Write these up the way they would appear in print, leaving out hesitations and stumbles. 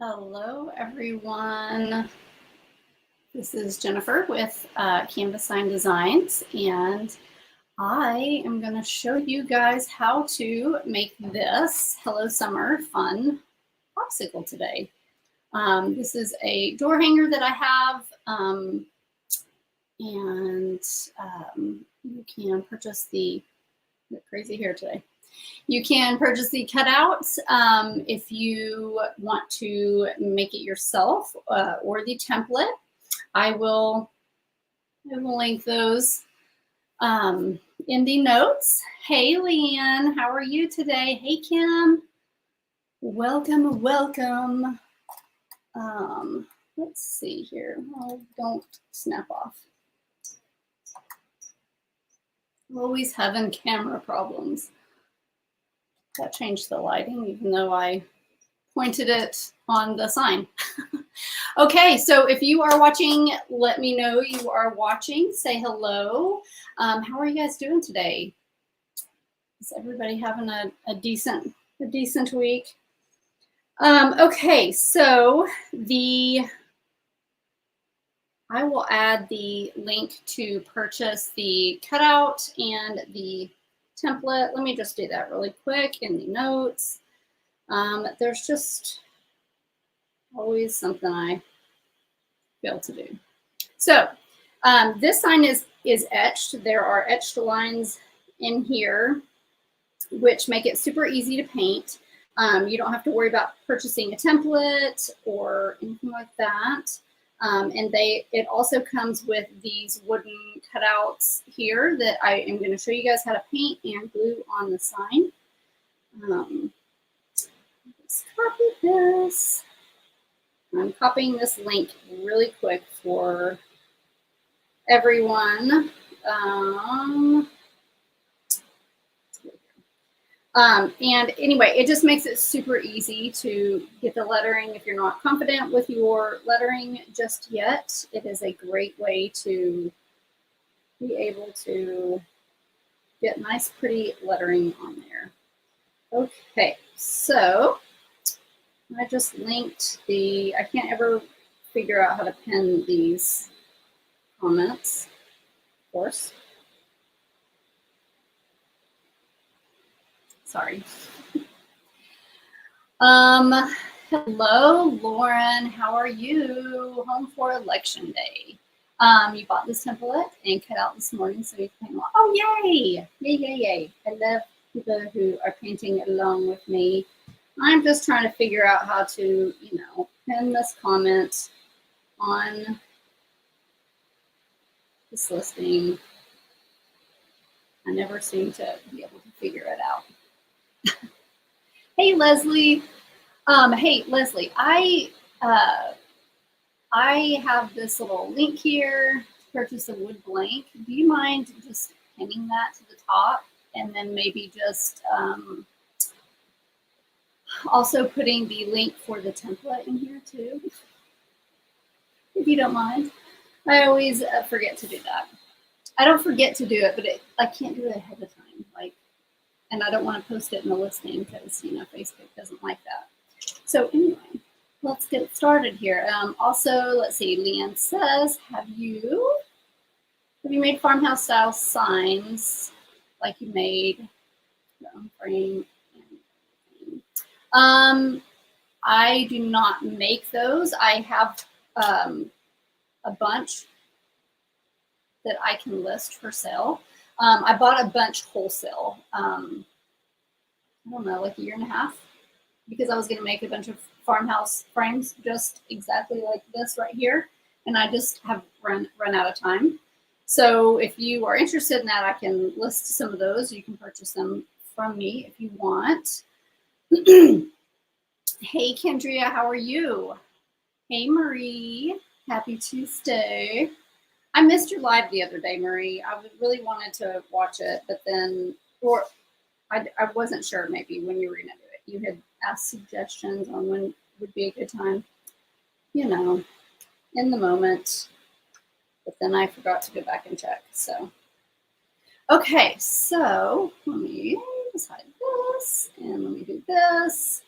Hello, everyone. This is Jennifer with Canvas Sign Designs, and I am going to show you guys how to make this Hello Summer fun popsicle today. This is a door hanger that I have, and you can purchase crazy hair today. You can purchase the cutouts if you want to make it yourself or the template. I will link those in the notes. Hey, Leanne, how are you today? Hey, Kim, welcome, welcome. Let's see here. Oh, don't snap off. Always having camera problems. That changed the lighting, even though I pointed it on the sign. Okay, so if you are watching, let me know you are watching. Say hello. How are you guys doing today? Is everybody having a decent week? Okay, so I will add the link to purchase the cutout and the template. Let me just do that really quick in the notes. There's just always something I fail to do. So this sign is etched. There are etched lines in here, which make it super easy to paint. You don't have to worry about purchasing a template or anything like that. And it also comes with these wooden cutouts here that I am going to show you guys how to paint and glue on the sign. Let's copy this. I'm copying this link really quick for everyone. And anyway, it just makes it super easy to get the lettering. If you're not confident with your lettering just yet, it is a great way to be able to get nice, pretty lettering on there. Okay, so I just linked I can't ever figure out how to pin these comments, of course. Sorry. Hello, Lauren. How are you? Home for election day. You bought this template and cut out this morning so you can paint. Oh, yay! Yay, yay, yay. I love people who are painting along with me. I'm just trying to figure out how to, pin this comment on this listing. I never seem to be able to figure it out. Hey, Leslie. Hey, Leslie, I have this little link here to purchase a wood blank. Do you mind just pinning that to the top and then maybe just also putting the link for the template in here too, if you don't mind? I always forget to do that. I don't forget to do it, but I can't do it ahead of time. And I don't want to post it in the listing because, Facebook doesn't like that. So anyway, let's get started here. Also, let's see, Leanne says, have you made farmhouse style signs like you made your own frame? I do not make those. I have a bunch that I can list for sale. I bought a bunch wholesale, I don't know, like a year and a half, because I was going to make a bunch of farmhouse frames just exactly like this right here. And I just have run out of time. So if you are interested in that, I can list some of those. You can purchase them from me if you want. Hey, Kendria, how are you? Hey, Marie, happy Tuesday. I missed your live the other day, Marie. I really wanted to watch it, but then, I wasn't sure maybe when you were going to do it. You had asked suggestions on when would be a good time, in the moment, but then I forgot to go back and check. So, okay, so let me just hide this and let me do this.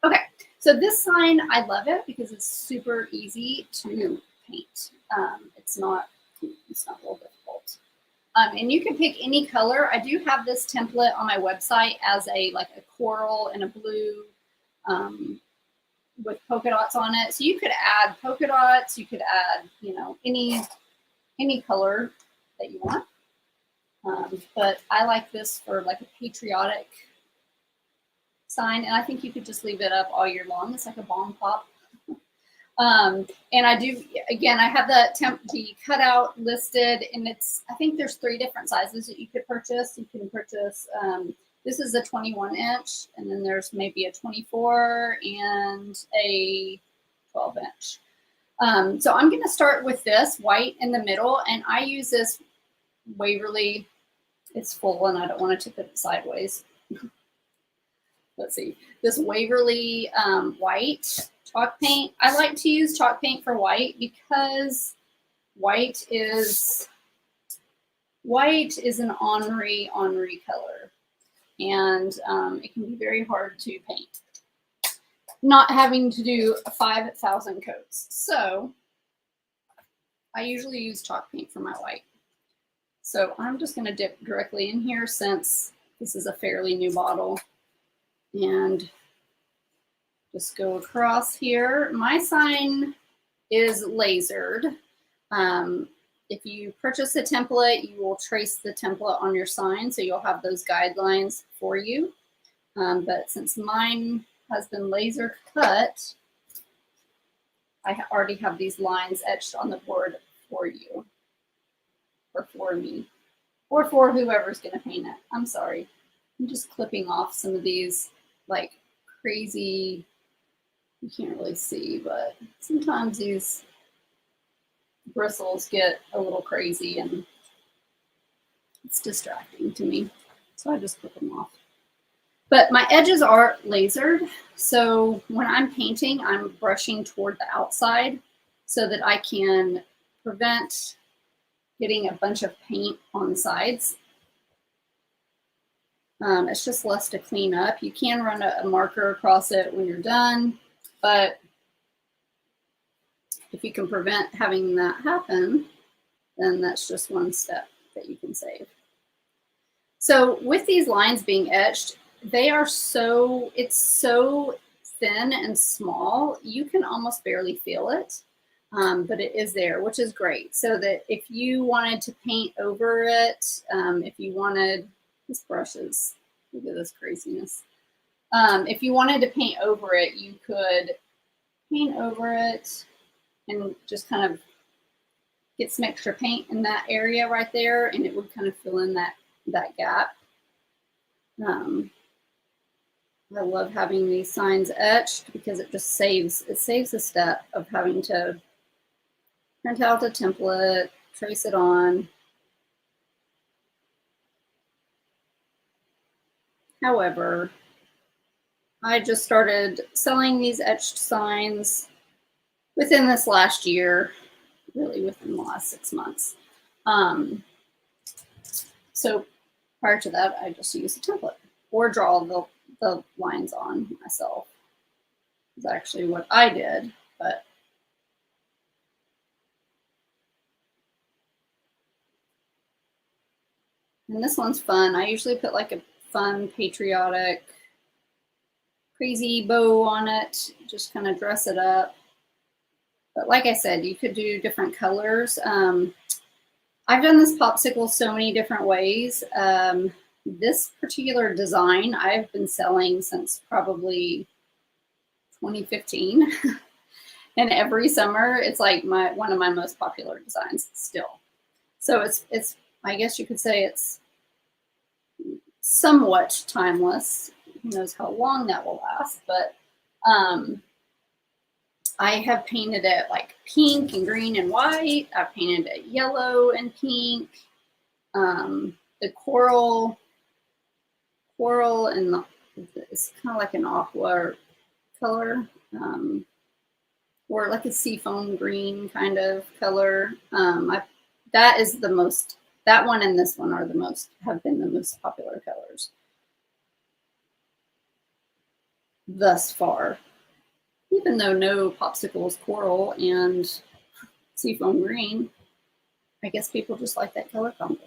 Okay, so this sign, I love it because it's super easy to paint. It's not real difficult. And you can pick any color. I do have this template on my website as a coral and a blue with polka dots on it. So you could add polka dots. You could add, any color that you want. But I like this for like a patriotic sign, and I think you could just leave it up all year long. It's like a bomb pop. And I do, again, I have the cutout listed, and I think there's 3 different sizes that you could purchase. You can purchase, this is a 21 inch, and then there's maybe a 24 and a 12 inch. So I'm going to start with this white in the middle, and I use this Waverly. It's full, and I don't want to tip it sideways. Let's see, this Waverly white chalk paint. I like to use chalk paint for white because white is an ornery color, and it can be very hard to paint, not having to do 5,000 coats. So I usually use chalk paint for my white. So I'm just going to dip directly in here since this is a fairly new bottle, and just go across here. My sign is lasered. If you purchase a template, you will trace the template on your sign, so you'll have those guidelines for you. But since mine has been laser cut, I already have these lines etched on the board for you, or for me, or for whoever's going to paint it. I'm sorry. I'm just clipping off some of these like crazy, you can't really see, but sometimes these bristles get a little crazy and it's distracting to me. So I just clip them off. But my edges are lasered. So when I'm painting, I'm brushing toward the outside so that I can prevent getting a bunch of paint on the sides. It's just less to clean up. You can run a marker across it when you're done, but if you can prevent having that happen, then that's just one step that you can save. So with these lines being etched, it's so thin and small, you can almost barely feel it, but it is there, which is great. So that if you wanted to paint over it, if you wanted, this brushes, look at this craziness. If you wanted to paint over it, you could paint over it and just kind of get some extra paint in that area right there, and it would kind of fill in that gap. I love having these signs etched because it just saves a step of having to print out a template, trace it on. However, I just started selling these etched signs within this last year, really within the last 6 months. So prior to that, I just used a template or draw the lines on myself. Is actually what I did, but and this one's fun. I usually put like a fun patriotic crazy bow on it, just kind of dress it up. But like I said, you could do different colors. I've done this popsicle so many different ways. This particular design I've been selling since probably 2015. And every summer it's like one of my most popular designs still. So it's I guess you could say it's somewhat timeless. Who knows how long that will last, but I have painted it like pink and green and white. I've painted it yellow and pink. The coral and it's kind of like an aqua color, or like a seafoam green kind of color. That one and this one have been the most popular colors. thus far. Even though no Popsicle is coral and seafoam green, I guess people just like that color combo.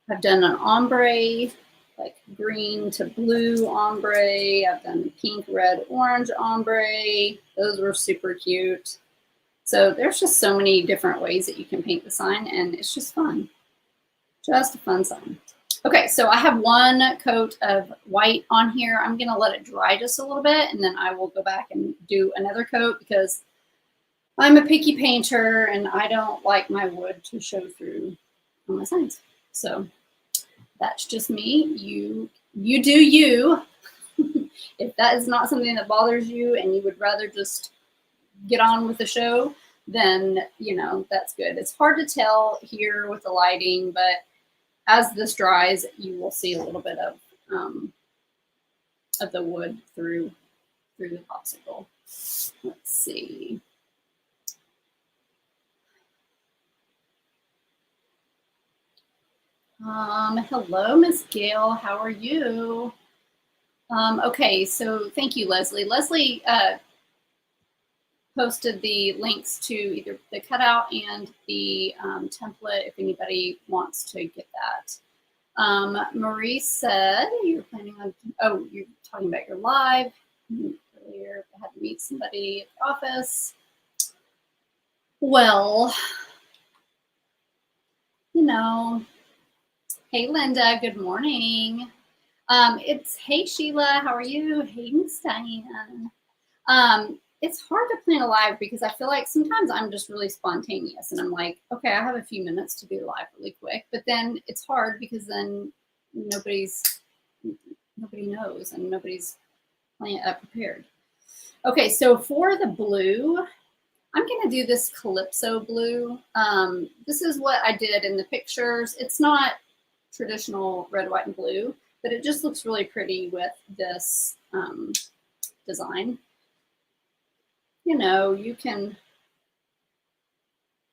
I've done an ombre, like green to blue ombre. I've done pink, red, orange ombre. Those were super cute. So there's just so many different ways that you can paint the sign, and it's just fun. Just a fun sign. Okay, so I have one coat of white on here. I'm gonna let it dry just a little bit, and then I will go back and do another coat because I'm a picky painter and I don't like my wood to show through on my signs. So that's just me. You do you. If that is not something that bothers you and you would rather just get on with the show, then, you know, that's good. It's hard to tell here with the lighting, but as this dries, you will see a little bit of the wood through the popsicle. Let's see. Hello, Miss Gail. How are you? Okay, so thank you, Leslie. Leslie posted the links to either the cutout and the template if anybody wants to get that. Marie said you're planning on, oh, you're talking about your live earlier. I had to meet somebody at the office. Well, you know, hey, Linda, good morning. It's, hey, Sheila, how are you? Hey, Miss Diane. It's hard to plan a live because I feel like sometimes I'm just really spontaneous and I'm like, okay, I have a few minutes to do live really quick, but then it's hard because then nobody knows and nobody's prepared. Okay, so for the blue, I'm going to do this Calypso blue. This is what I did in the pictures. It's not traditional red, white, and blue, but it just looks really pretty with this design. You know, you can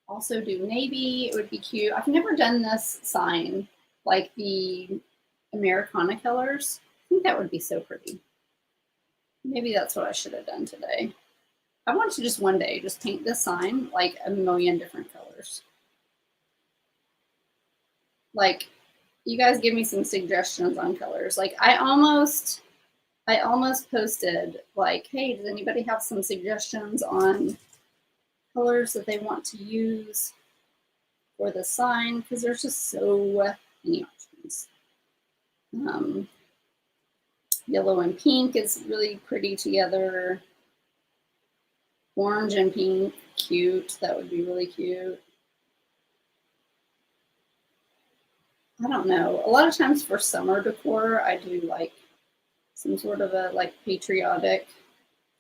also do navy. It would be cute. I've never done this sign, like the Americana colors. I think that would be so pretty. Maybe that's what I should have done today. I want to just one day just paint this sign like a million different colors. Like, you guys give me some suggestions on colors. Like, I almost posted like, hey, does anybody have some suggestions on colors that they want to use for the sign? Because there's just so many options. Yellow and pink is really pretty together. Orange and pink, cute. That would be really cute. I don't know. A lot of times for summer decor, I do like some sort of a like patriotic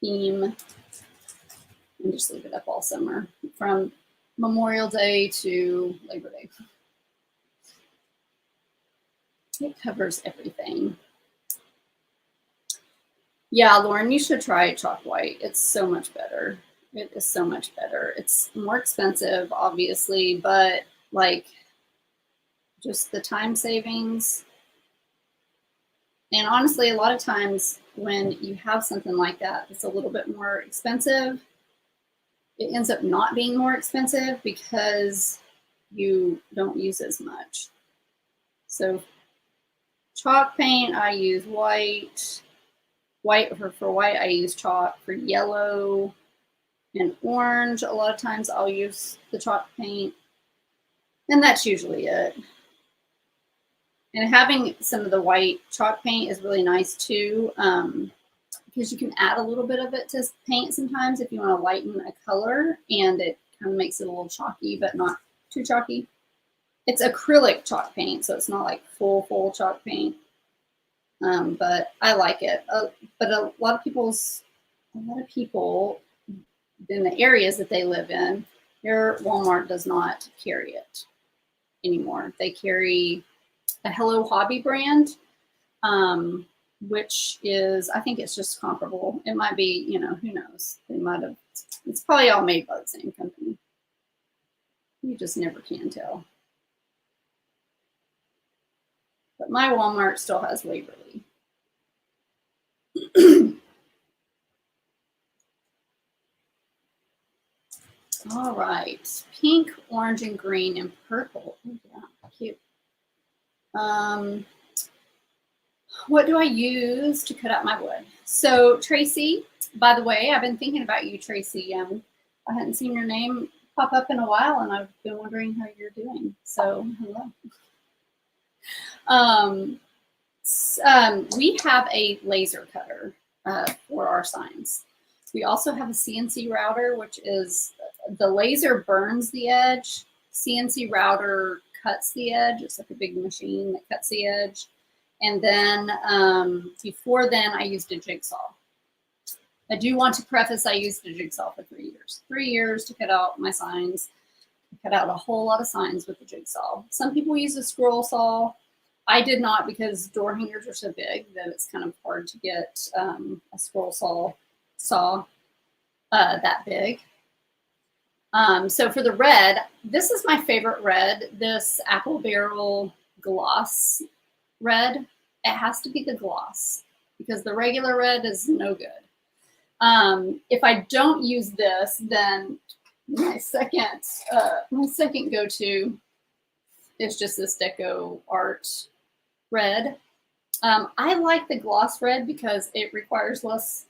theme and just leave it up all summer from Memorial Day to Labor Day. It covers everything. Yeah, Lauren, you should try chalk white. It's so much better. It is so much better. It's more expensive, obviously, but like just the time savings. And honestly, a lot of times when you have something like that, it's a little bit more expensive. It ends up not being more expensive because you don't use as much. So chalk paint, I use white. For white, I use chalk. For yellow and orange, a lot of times I'll use the chalk paint. And that's usually it. And having some of the white chalk paint is really nice too, because you can add a little bit of it to paint sometimes if you want to lighten a color, and it kind of makes it a little chalky, but not too chalky. It's acrylic chalk paint, so it's not like full chalk paint. But I like it. But a lot of people in the areas that they live in, their Walmart does not carry it anymore. They carry a Hello Hobby brand, which is, I think it's just comparable. It might be, you know, who knows? They might have, it's probably all made by the same company. You just never can tell. But my Walmart still has Waverly. All right, pink, orange, and green, and purple. Oh, yeah, cute. What do I use to cut out my wood? So Tracy, by the way, I've been thinking about you, Tracy. I hadn't seen your name pop up in a while, and I've been wondering how you're doing. So hello. We have a laser cutter for our signs. We also have a CNC router, which is the laser burns the edge. CNC router cuts the edge. It's like a big machine that cuts the edge. And then before then, I used a jigsaw. I do want to preface, I used a jigsaw for 3 years. 3 years to cut out my signs. I cut out a whole lot of signs with the jigsaw. Some people use a scroll saw. I did not, because door hangers are so big that it's kind of hard to get a scroll saw that big. So for the red, this is my favorite red, this apple barrel gloss red. It has to be the gloss because the regular red is no good. If I don't use this, then my second go-to is just this Deco Art red. I like the gloss red because it requires less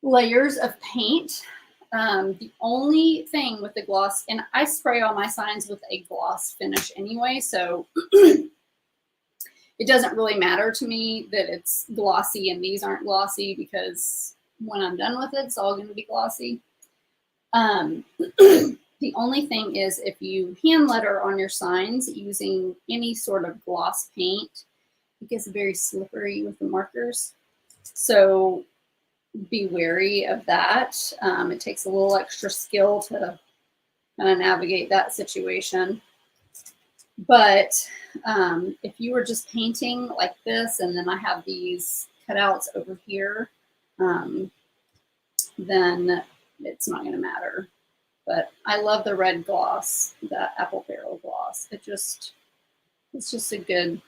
layers of paint. The only thing with the gloss, and I spray all my signs with a gloss finish anyway, so it doesn't really matter to me that it's glossy and these aren't glossy, because when I'm done with it, it's all going to be glossy. The only thing is, if you hand letter on your signs using any sort of gloss paint, it gets very slippery with the markers. So be wary of that. It takes a little extra skill to kind of navigate that situation. But if you were just painting like this, and then I have these cutouts over here, then it's not going to matter. But I love the red gloss, the apple barrel gloss. It's just a good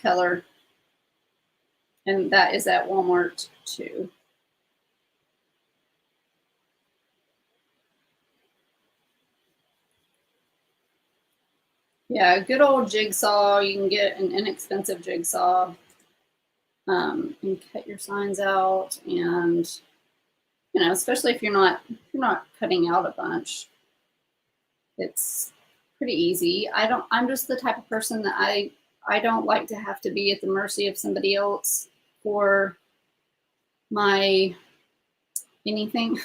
color. And that is at Walmart too. Yeah, a good old jigsaw. You can get an inexpensive jigsaw and cut your signs out. And you know, especially if you're not cutting out a bunch, it's pretty easy. I'm just the type of person that I don't like to have to be at the mercy of somebody else for my anything.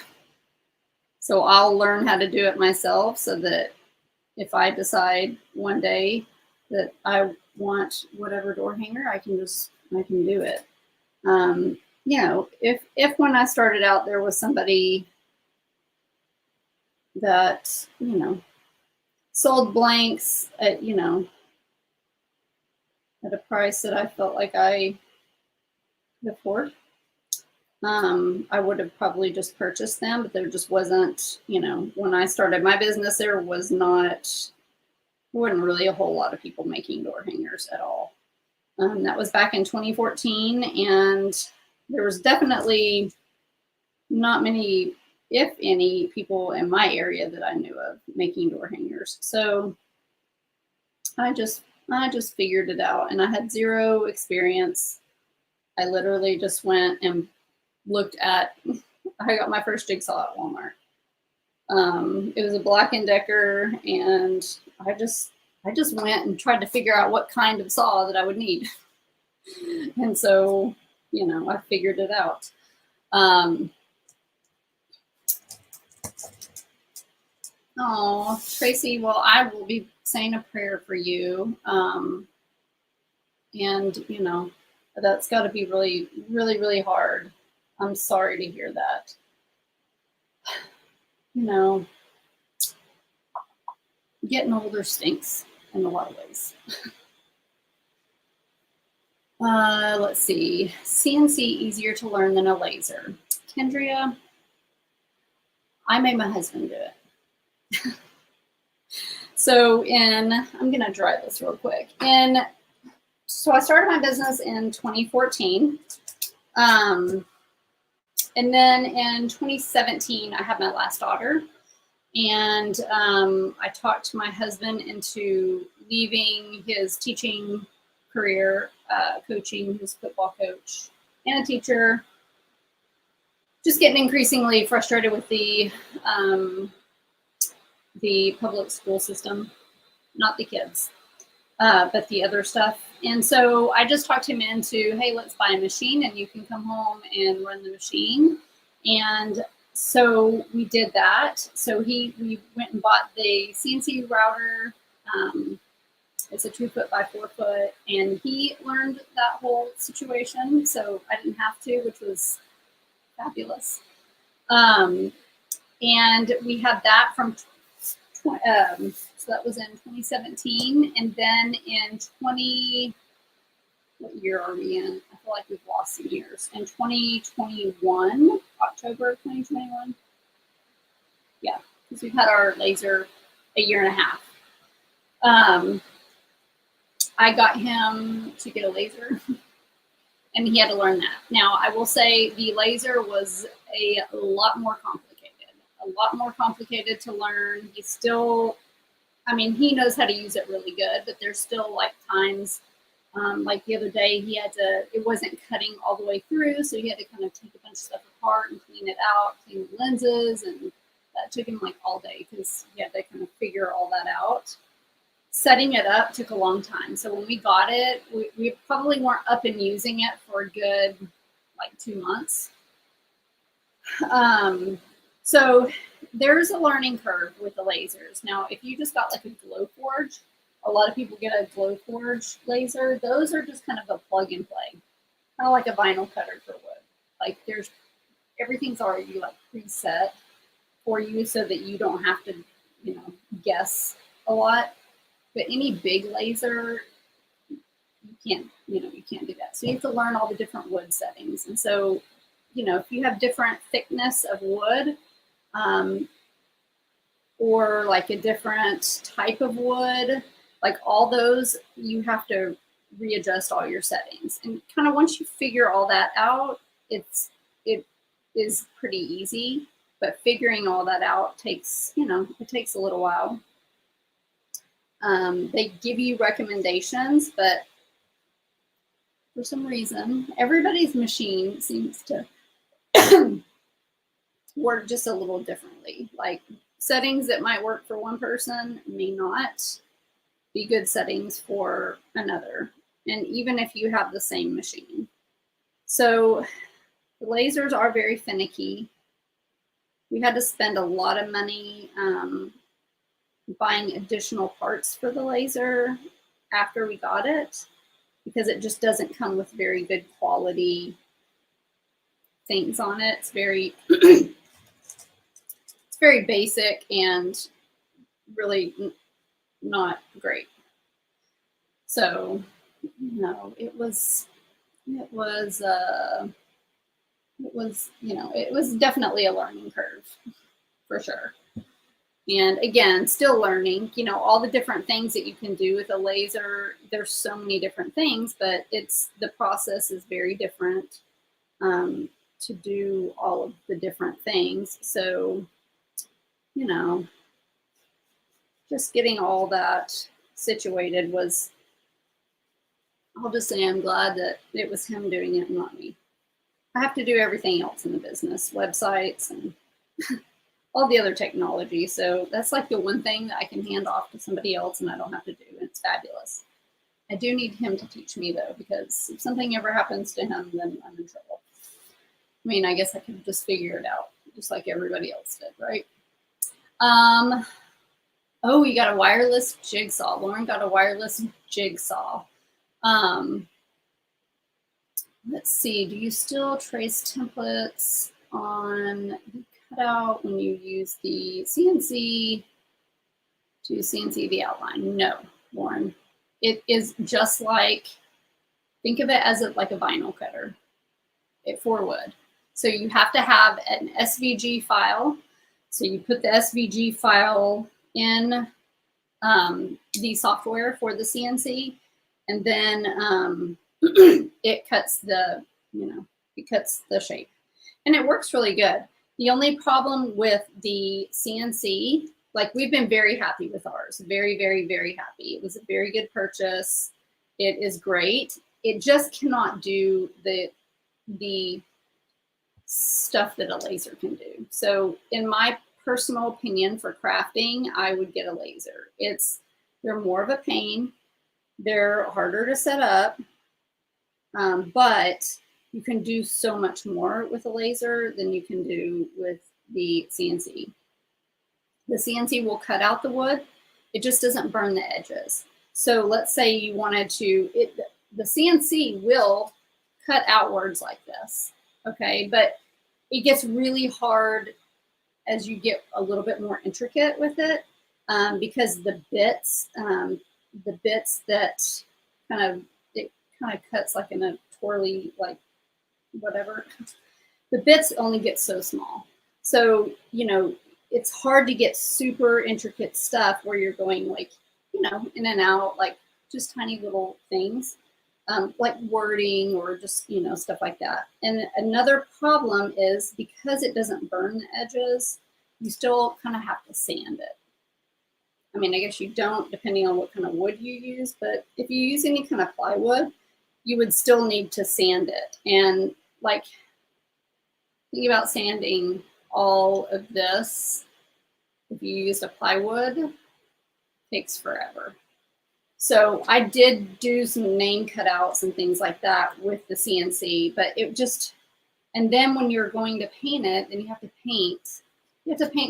So I'll learn how to do it myself, so that if I decide one day that I want whatever door hanger, I can do it. You know, if when I started out there was somebody that, you know, sold blanks at, you know, at a price that I felt like I could afford, I would have probably just purchased them, but there just wasn't, you know, when I started my business, there wasn't really a whole lot of people making door hangers at all. That was back in 2014, and there was definitely not many, if any, people in my area that I knew of making door hangers. So I just figured it out, and I had zero experience. I literally just went and looked at, I got my first jigsaw at Walmart. It was a Black & Decker, and I just went and tried to figure out what kind of saw that I would need. And so, you know, I figured it out. Oh, Tracy, well, I will be saying a prayer for you. And, you know, that's got to be really, really, really hard. I'm sorry to hear that. You know, getting older stinks in a lot of ways. Let's see. CNC easier to learn than a laser. Kendria, I made my husband do it. So I'm going to dry this real quick. So I started my business in 2014. And then in 2017, I had my last daughter. And I talked my husband into leaving his teaching career, coaching, his football coach and a teacher, just getting increasingly frustrated with the public school system, not the kids, but the other stuff. And so I just talked him into, hey, let's buy a machine and you can come home and run the machine. And so we did that. So we went and bought the CNC router. It's a 2 foot by 4 foot, and he learned that whole situation. So I didn't have to, which was fabulous. And we had that from, so that was in 2017. And then in what year are we in? I feel like we've lost some years. In 2021, October of 2021. Yeah, because we've had our laser a year and a half. I got him to get a laser and he had to learn that. Now, I will say the laser was a lot more complicated to learn. He's still, I mean, he knows how to use it really good, but there's still like times, like the other day, it wasn't cutting all the way through. So he had to kind of take a bunch of stuff apart and clean it out, clean the lenses. And that took him like all day because he had to kind of figure all that out. Setting it up took a long time. So when we got it, we probably weren't up and using it for a good like 2 months. So there's a learning curve with the lasers. Now, if you just got like a Glowforge, a lot of people get a Glowforge laser. Those are just kind of a plug and play, kind of like a vinyl cutter for wood. Like everything's already like preset for you so that you don't have to, guess a lot. But any big laser, you can't do that. So you have to learn all the different wood settings. And so, if you have different thickness of wood, or like a different type of wood, like all those, you have to readjust all your settings. And kind of once you figure all that out, it is pretty easy. But figuring all that out takes, it takes a little while. They give you recommendations, but for some reason, everybody's machine seems to work just a little differently. Like settings that might work for one person may not be good settings for another. And even if you have the same machine. So the lasers are very finicky. We had to spend a lot of money buying additional parts for the laser after we got it, because it just doesn't come with very good quality things on it. It's very it's very basic and really not great. So no, it was definitely a learning curve for sure. And again, still learning, all the different things that you can do with a laser. There's so many different things, but the process is very different to do all of the different things. So, just getting all that situated was, I'll just say I'm glad that it was him doing it and not me. I have to do everything else in the business, websites and all the other technology. So that's like the one thing that I can hand off to somebody else and I don't have to do. And it's fabulous. I do need him to teach me though, because if something ever happens to him, then I'm in trouble. I mean, I guess I could just figure it out just like everybody else did, right? Oh, we got a wireless jigsaw. Lauren got a wireless jigsaw. Let's see, do you still trace templates on the cutout when you use the CNC to CNC the outline? No, Lauren. It is just like, think of it as like a vinyl cutter for wood. So you have to have an SVG file. So you put the SVG file in the software for the CNC, and then it cuts the shape. And it works really good. The only problem with the CNC, like we've been very happy with ours, very, very, very happy. It was a very good purchase. It is great. It just cannot do the stuff that a laser can do. So in my personal opinion for crafting, I would get a laser. They're more of a pain. They're harder to set up, but you can do so much more with a laser than you can do with the CNC. The CNC will cut out the wood. It just doesn't burn the edges. So let's say you wanted to, the CNC will cut outwards like this, okay? But it gets really hard as you get a little bit more intricate with it, because the bits that it kind of cuts like in a twirly, like whatever, the bits only get so small. So, you know, it's hard to get super intricate stuff where you're going like, you know, in and out, like just tiny little things, like wording or just, you know, stuff like that. And another problem is because it doesn't burn the edges, you still kind of have to sand it. I mean, I guess you don't, depending on what kind of wood you use, but if you use any kind of plywood, you would still need to sand it. And like, think about sanding all of this. If you used a plywood, it takes forever. So I did do some name cutouts and things like that with the CNC, but it just, and then when you're going to paint it, then you have to paint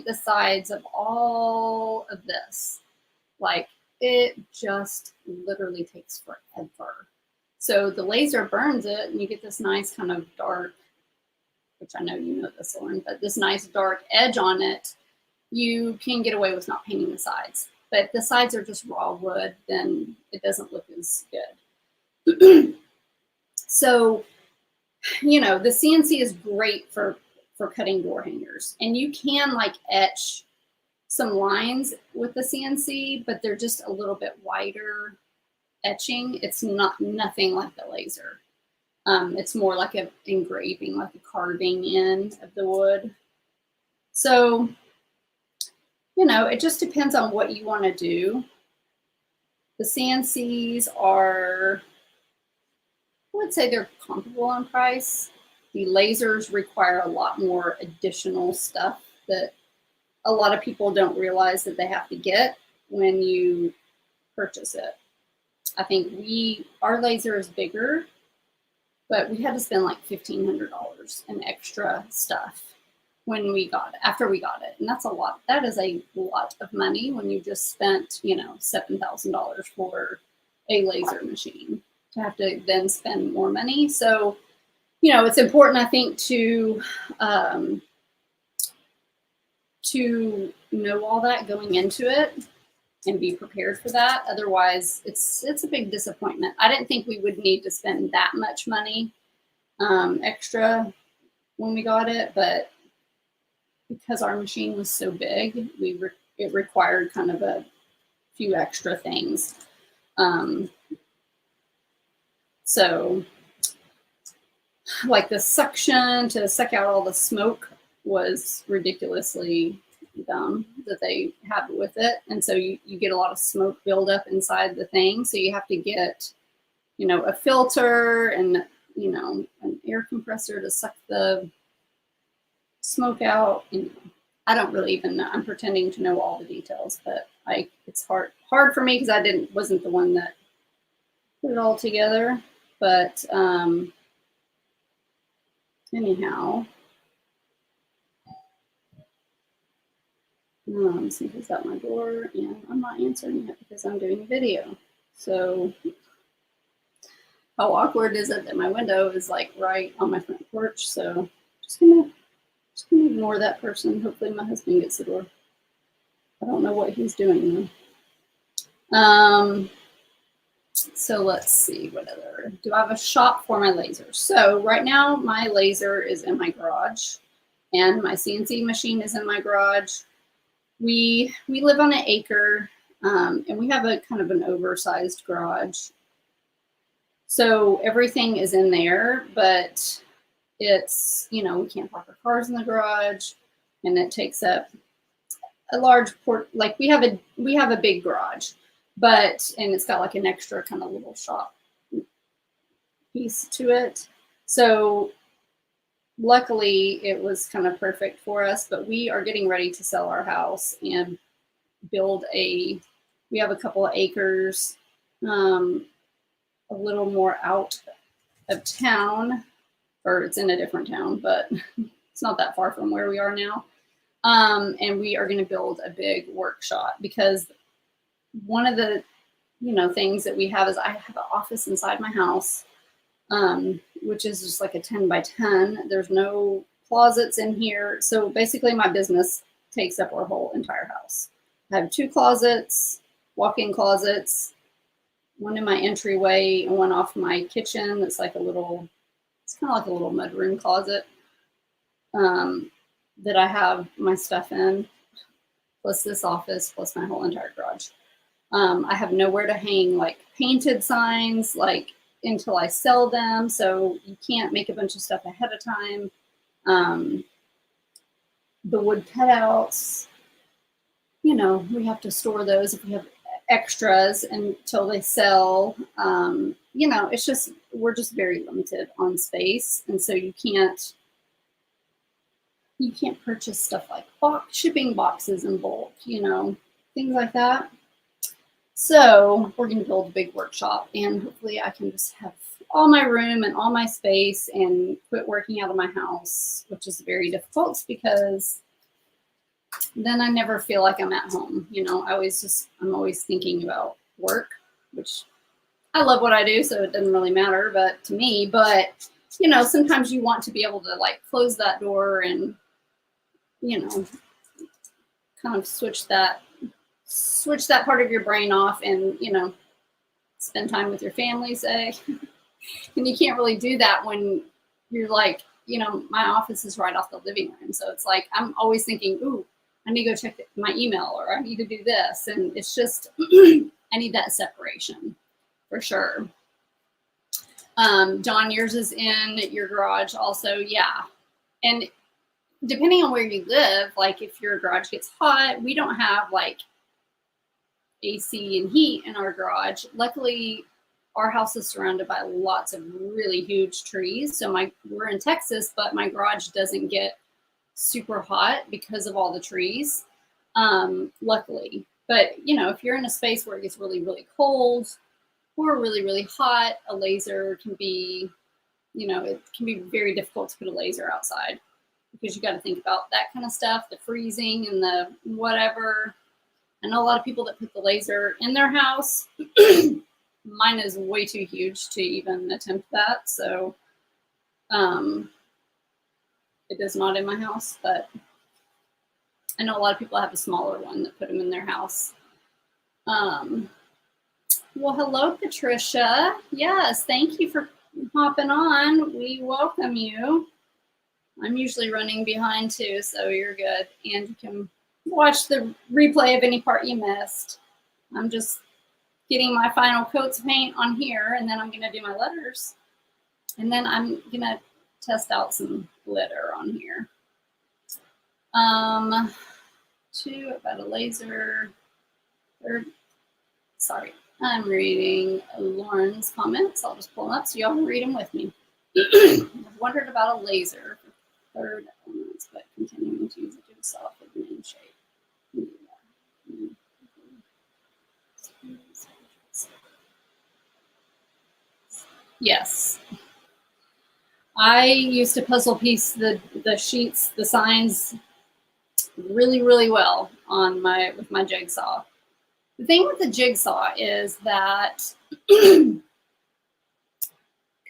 the sides of all of this. Like it just literally takes forever. So the laser burns it and you get this nice kind of dark, which I know you know this one, but this nice dark edge on it. You can get away with not painting the sides. But if the sides are just raw wood, then it doesn't look as good. So, you know, the CNC is great for cutting door hangers. And you can like etch some lines with the CNC, but they're just a little bit wider etching. It's nothing like the laser. It's more like an engraving, like a carving in of the wood. So, you know, it just depends on what you want to do. The CNCs are, I would say they're comparable on price. The lasers require a lot more additional stuff that a lot of people don't realize that they have to get when you purchase it. I think our laser is bigger, but we had to spend like $1,500 in extra stuff after we got it. And that's a lot. That is a lot of money when you just spent, you know, $7,000 for a laser machine to have to then spend more money. So, you know, it's important, I think, to know all that going into it and be prepared for that. Otherwise, it's a big disappointment. I didn't think we would need to spend that much money extra when we got it, but because our machine was so big, it required kind of a few extra things. So like the suction to suck out all the smoke was ridiculously dumb that they have with it. And so you get a lot of smoke buildup inside the thing. So you have to get, you know, a filter and, you know, an air compressor to suck the smoke out. And I don't really even know. I'm pretending to know all the details, but it's hard for me because I wasn't the one that put it all together. But anyhow, let's see who's at my door, and I'm not answering it because I'm doing a video. So how awkward is it that my window is like right on my front porch? So just gonna ignore that person. Hopefully my husband gets the door. I don't know what he's doing though. So let's see, what other, do I have a shop for my lasers? So right now my laser is in my garage and my CNC machine is in my garage. We live on an acre and we have a kind of an oversized garage. So everything is in there, but it's, you know, we can't park our cars in the garage, and it takes up a large like we have a big garage, but, and it's got like an extra kind of little shop piece to it. So luckily it was kind of perfect for us, but we are getting ready to sell our house and build we have a couple of acres, a little more out of town, or it's in a different town, but it's not that far from where we are now. And we are going to build a big workshop, because one of the, you know, things that we have is I have an office inside my house, which is just like a 10 by 10. There's no closets in here. So basically my business takes up our whole entire house. I have 2 closets, walk-in closets, one in my entryway and one off my kitchen. That's like a little, it's kind of like a little mudroom closet that I have my stuff in, plus this office, plus my whole entire garage. I have nowhere to hang like painted signs, like until I sell them. So you can't make a bunch of stuff ahead of time. The wood cutouts, you know, we have to store those if we have extras until they sell. You know, it's just, we're just very limited on space. And so you can't purchase stuff like shipping boxes in bulk, you know, things like that. So we're going to build a big workshop, and hopefully I can just have all my room and all my space and quit working out of my house, which is very difficult because then I never feel like I'm at home. You know, I'm always thinking about work, which I love what I do, so it doesn't really matter, but to me, you know, sometimes you want to be able to like close that door and, you know, kind of switch that part of your brain off and, you know, spend time with your family, say. And you can't really do that when you're like, you know, my office is right off the living room. So it's like, I'm always thinking, ooh, I need to go check my email, or I need to do this. And it's just, I need that separation for sure. John, yours is in your garage also. Yeah. And depending on where you live, like if your garage gets hot, we don't have like AC and heat in our garage. Luckily, our house is surrounded by lots of really huge trees. So we're in Texas, but my garage doesn't get super hot because of all the trees, luckily. But, you know, if you're in a space where it gets really, really cold or really, really hot, a laser can be, you know, it can be very difficult to put a laser outside, because you got to think about that kind of stuff, the freezing and the whatever. I know a lot of people that put the laser in their house. Mine is way too huge to even attempt that. So it is not in my house, but I know a lot of people have a smaller one that put them in their house. Well, hello, Patricia. Yes, thank you for hopping on. We welcome you. I'm usually running behind too, so you're good. And you can watch the replay of any part you missed. I'm just getting my final coats of paint on here, and then I'm going to do my letters. And then I'm going to test out some glitter on here. About a laser. Sorry, I'm reading Lauren's comments. I'll just pull them up so y'all can read them with me. I've wondered about a laser for third elements, but continuing to use a jigsaw for the main shape. Yes. I used to puzzle piece the sheets, the signs really, really well with my jigsaw. The thing with the jigsaw is that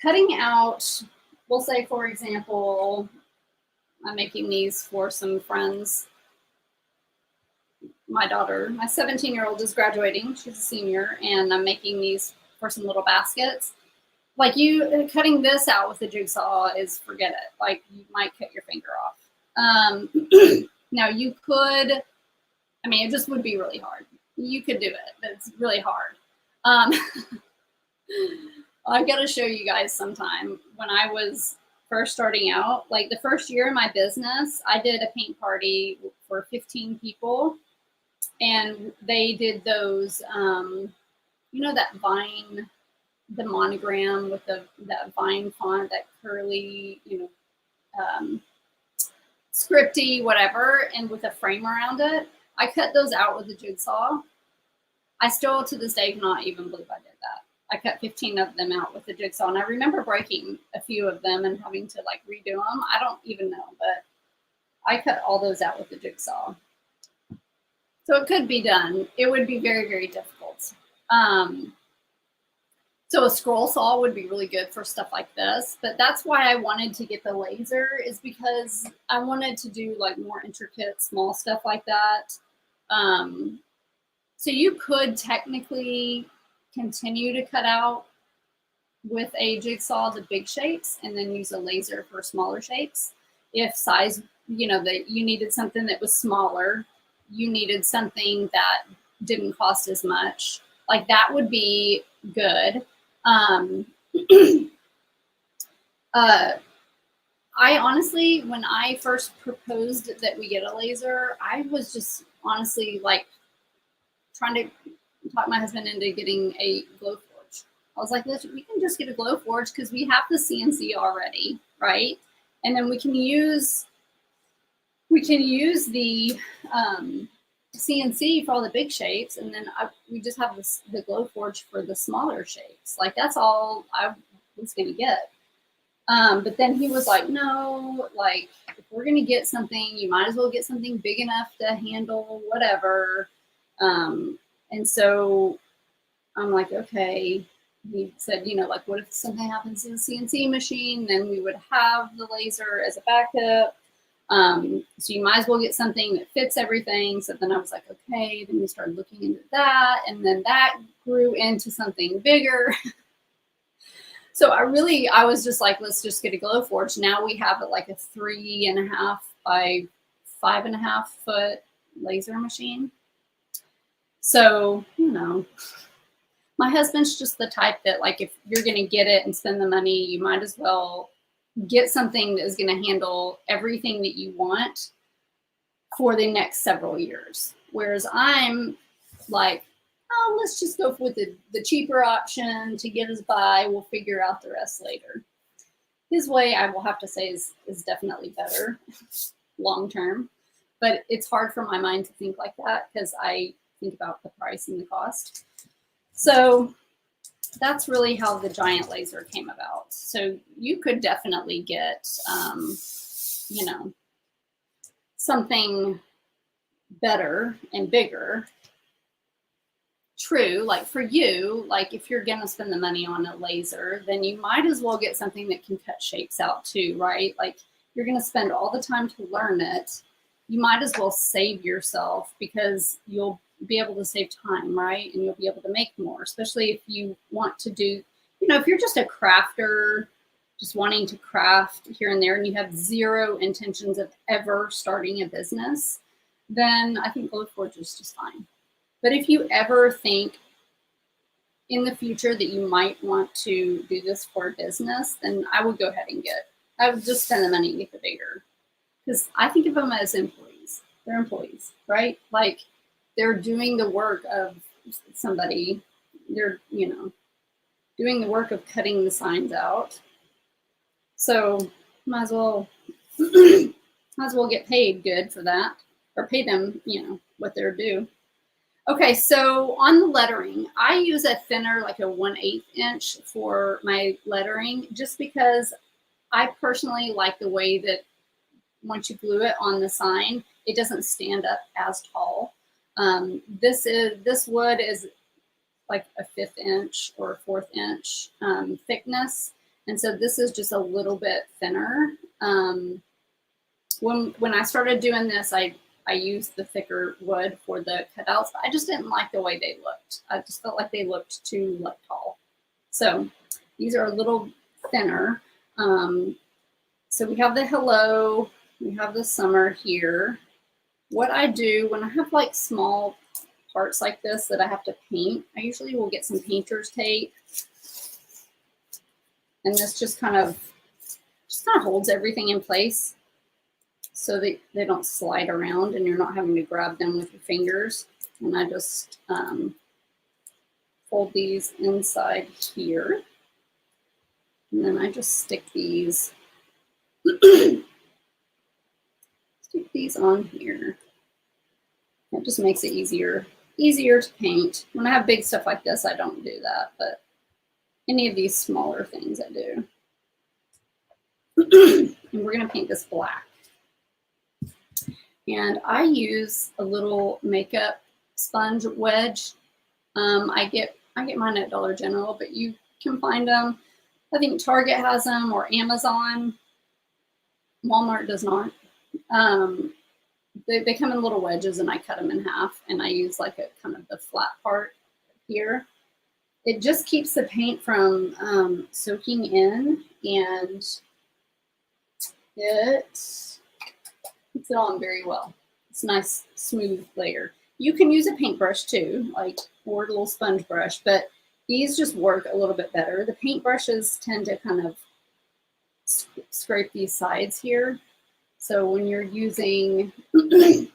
cutting out, we'll say, for example, I'm making these for some friends. My daughter, my 17-year-old is graduating. She's a senior, and I'm making these for some little baskets. Like cutting this out with a jigsaw is, forget it. Like, you might cut your finger off. Now you could, I mean, it just would be really hard. You could do it, but it's really hard. I've got to show you guys sometime. When I was first starting out, like the first year in my business, I did a paint party for 15 people, and they did those, you know, that Vine, the monogram with that Vine font, that curly, you know, scripty, whatever, and with a frame around it. I cut those out with a jigsaw. I still, to this day, cannot even believe I did that. I cut 15 of them out with a jigsaw, and I remember breaking a few of them and having to like redo them. I don't even know, but I cut all those out with a jigsaw. So it could be done. It would be very, very difficult. So a scroll saw would be really good for stuff like this, but that's why I wanted to get the laser, is because I wanted to do like more intricate, small stuff like that. So you could technically continue to cut out with a jigsaw the big shapes and then use a laser for smaller shapes. If size, you know, that you needed something that was smaller, you needed something that didn't cost as much, like that would be good. I honestly, when I first proposed that we get a laser, I was just honestly like trying to talk my husband into getting a glow forge. I was like, listen, we can just get a glow forge because we have the CNC already, right? And then we can use the CNC for all the big shapes, and then we just have the glow forge for the smaller shapes. Like that's all I was gonna get. But then he was like, no, like if we're gonna get something, you might as well get something big enough to handle whatever. And so I'm like, okay. He said, you know, like what if something happens to the CNC machine? Then we would have the laser as a backup. So you might as well get something that fits everything. So then I was like, okay. Then we started looking into that, and then that grew into something bigger. So I was just like, let's just get a glow forge. Now we have like a 3.5 by 5.5 foot laser machine. So, you know, my husband's just the type that like, if you're going to get it and spend the money, you might as well get something that is going to handle everything that you want for the next several years. Whereas I'm like, oh, let's just go with the cheaper option to get us by. We'll figure out the rest later. His way, I will have to say, is definitely better long term. But it's hard for my mind to think like that because I think about the price and the cost. So that's really how the giant laser came about. So you could definitely get, you know, something better and bigger. True, like for you, like if you're gonna spend the money on a laser, then you might as well get something that can cut shapes out too, right? Like you're gonna spend all the time to learn it. You might as well save yourself because you'll be able to save time, right? And you'll be able to make more, especially if you want to do, you know, if you're just a crafter, just wanting to craft here and there, and you have zero intentions of ever starting a business, then I think Glowforge is just fine. But if you ever think in the future that you might want to do this for a business, then I would go ahead and I would just spend the money and get the bigger. Because I think of them as employees. They're employees, right? Like they're doing the work of somebody. They're, you know, doing the work of cutting the signs out. So might as well get paid good for that, or pay them, you know, what they're due. Okay, so on the lettering, I use a thinner, like a 1/8 inch for my lettering, just because I personally like the way that once you glue it on the sign, it doesn't stand up as tall. This wood is like a 1/5 inch or 1/4 inch thickness, and so this is just a little bit thinner. When I started doing this, I used the thicker wood for the cutouts, but I just didn't like the way they looked. I just felt like they looked too like tall. So these are a little thinner. So we have the hello, we have the summer here. What I do when I have like small parts like this that I have to paint, I usually will get some painter's tape. And this just kind of just kind of holds everything in place so that they don't slide around and you're not having to grab them with your fingers. And I just fold these inside here. And then I just stick these on here. It just makes it easier to paint. When I have big stuff like this, I don't do that, but any of these smaller things I do. And we're going to paint this black. And I use a little makeup sponge wedge. I get mine at Dollar General, but you can find them. I think Target has them, or Amazon. Walmart does not. They come in little wedges, and I cut them in half, and I use like a kind of the flat part here. It just keeps the paint from soaking in, and it puts it on very well. It's a nice smooth layer. You can use a paintbrush too, or a little sponge brush, but these just work a little bit better. The paintbrushes tend to kind of scrape these sides here. So when you're using, even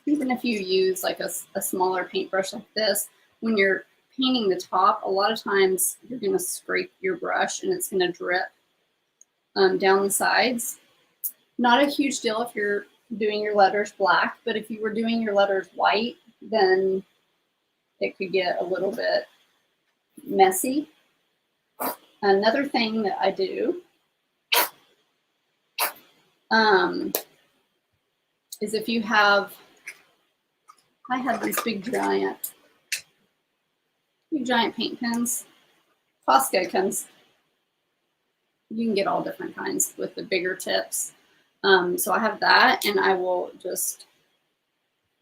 if you use like a smaller paintbrush like this, when you're painting the top, a lot of times you're going to scrape your brush and it's going to drip down the sides. Not a huge deal if you're doing your letters black, but if you were doing your letters white, then it could get a little bit messy. Another thing that I do is if you have, I have these big giant paint pens. Costco comes, you can get all different kinds with the bigger tips. So I have that, and I will just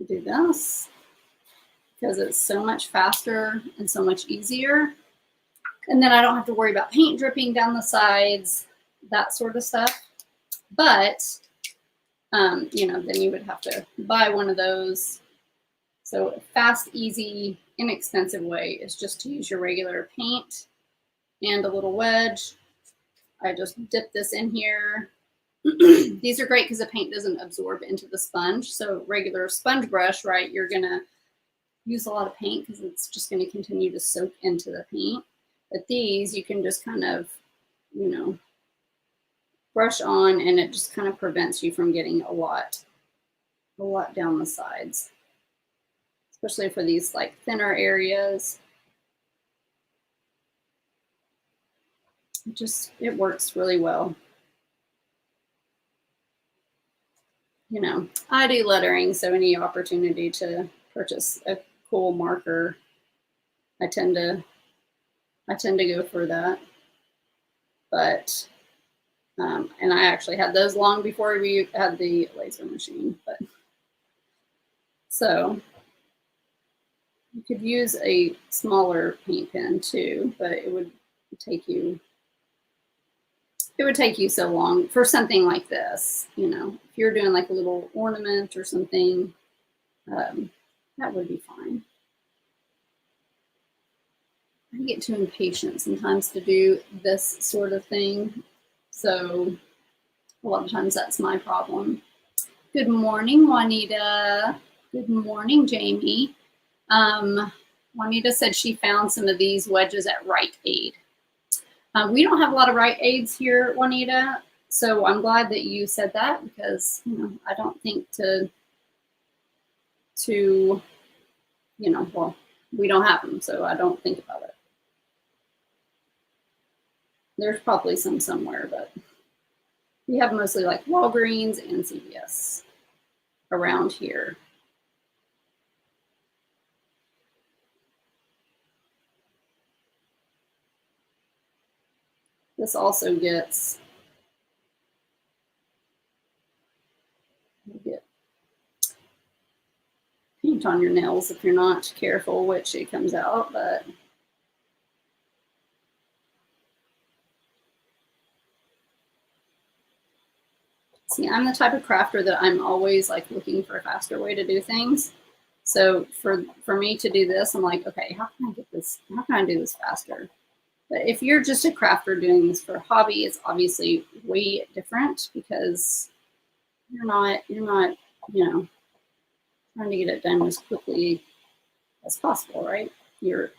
do this because it's so much faster and so much easier. And then I don't have to worry about paint dripping down the sides, that sort of stuff. But, you know, then you would have to buy one of those. So a fast, easy, inexpensive way is just to use your regular paint and a little wedge. I just dip this in here. These are great because the paint doesn't absorb into the sponge. So regular sponge brush, right, you're going to use a lot of paint because it's just going to continue to soak into the paint. But these, you can just kind of, you know, brush on, and it just kind of prevents you from getting a lot down the sides, especially for these like thinner areas. It works really well. You know, I do lettering, so any opportunity to purchase a cool marker, I tend to go for that. But and I actually had those long before we had the laser machine. But so you could use a smaller paint pen too, but it would take you so long for something like this. You know, if you're doing like a little ornament or something, that would be fine. I get too impatient sometimes to do this sort of thing. So a lot of times that's my problem. Good morning, Juanita. Good morning, Jamie. Juanita said she found some of these wedges at Rite Aid. We don't have a lot of Rite Aids here, Juanita. So I'm glad that you said that because, you know, I don't think to you know, well, we don't have them, so I don't think about it. There's probably some somewhere, but we have mostly like Walgreens and CVS around here. This also gets, you get paint on your nails if you're not careful, which it comes out, but see, I'm the type of crafter that I'm always like looking for a faster way to do things. So for me to do this, I'm like, okay, how can I get this? How can I do this faster? But if you're just a crafter doing this for a hobby, it's obviously way different because you're not, you know, trying to get it done as quickly as possible, right? You're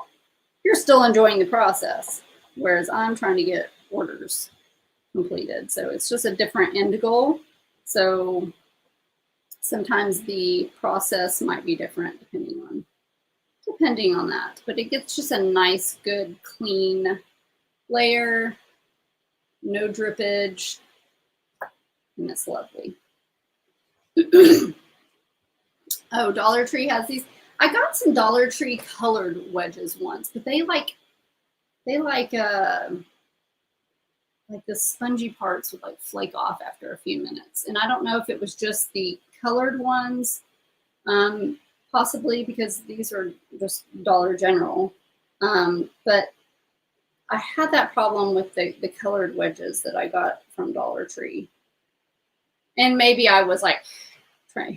still enjoying the process, whereas I'm trying to get orders completed. So it's just a different end goal. So sometimes the process might be different depending on that. But it gets just a nice, good, clean layer, no drippage, and it's lovely. Oh, Dollar Tree has these. I got some Dollar Tree colored wedges once, but they like the spongy parts would like flake off after a few minutes. And I don't know if it was just the colored ones, possibly because these are just Dollar General. But I had that problem with the colored wedges that I got from Dollar Tree. And maybe I was like,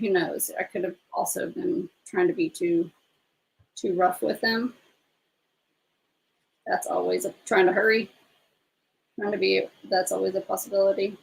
who knows? I could have also been trying to be too rough with them. That's always trying to hurry. That's always a possibility.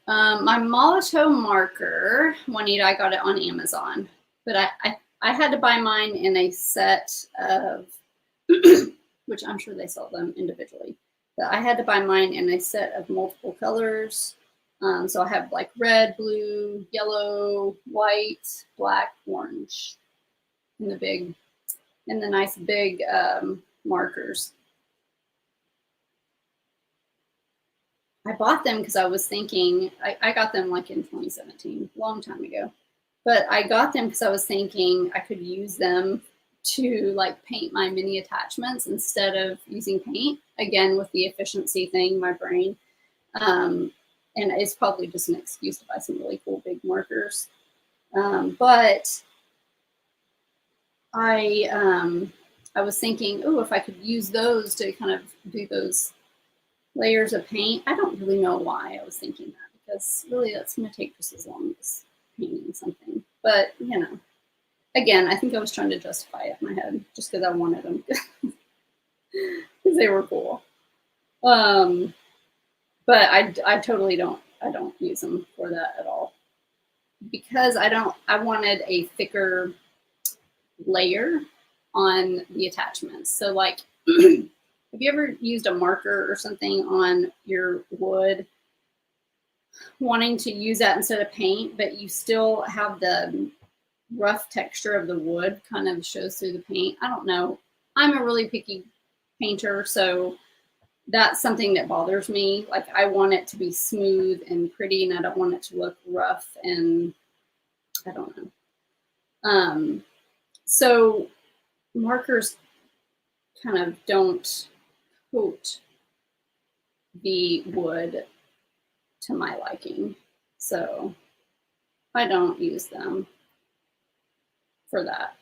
My Molotow marker, Juanita, I got it on Amazon, but I had to buy mine in a set of, which I'm sure they sell them individually, but I had to buy mine in a set of multiple colors. So I have like red, blue, yellow, white, black, orange, and the nice big markers. I bought them because I was thinking, I got them like in 2017, a long time ago. But I got them because I was thinking I could use them to like paint my mini attachments instead of using paint. Again, with the efficiency thing, my brain. And it's probably just an excuse to buy some really cool big markers. But I was thinking, oh, if I could use those to kind of do those layers of paint. I don't really know why I was thinking that, because really that's going to take just as long as painting something. But, you know, again, I think I was trying to justify it in my head just because I wanted them because they were cool. But I totally don't use them for that at all, because I wanted a thicker layer on the attachments. So like, have you ever used a marker or something on your wood, wanting to use that instead of paint, but you still have the rough texture of the wood kind of shows through the paint? I don't know. I'm a really picky painter, so that's something that bothers me. Like, I want it to be smooth and pretty, and I don't want it to look rough, and I don't know. So markers kind of don't coat the wood to my liking, so I don't use them for that.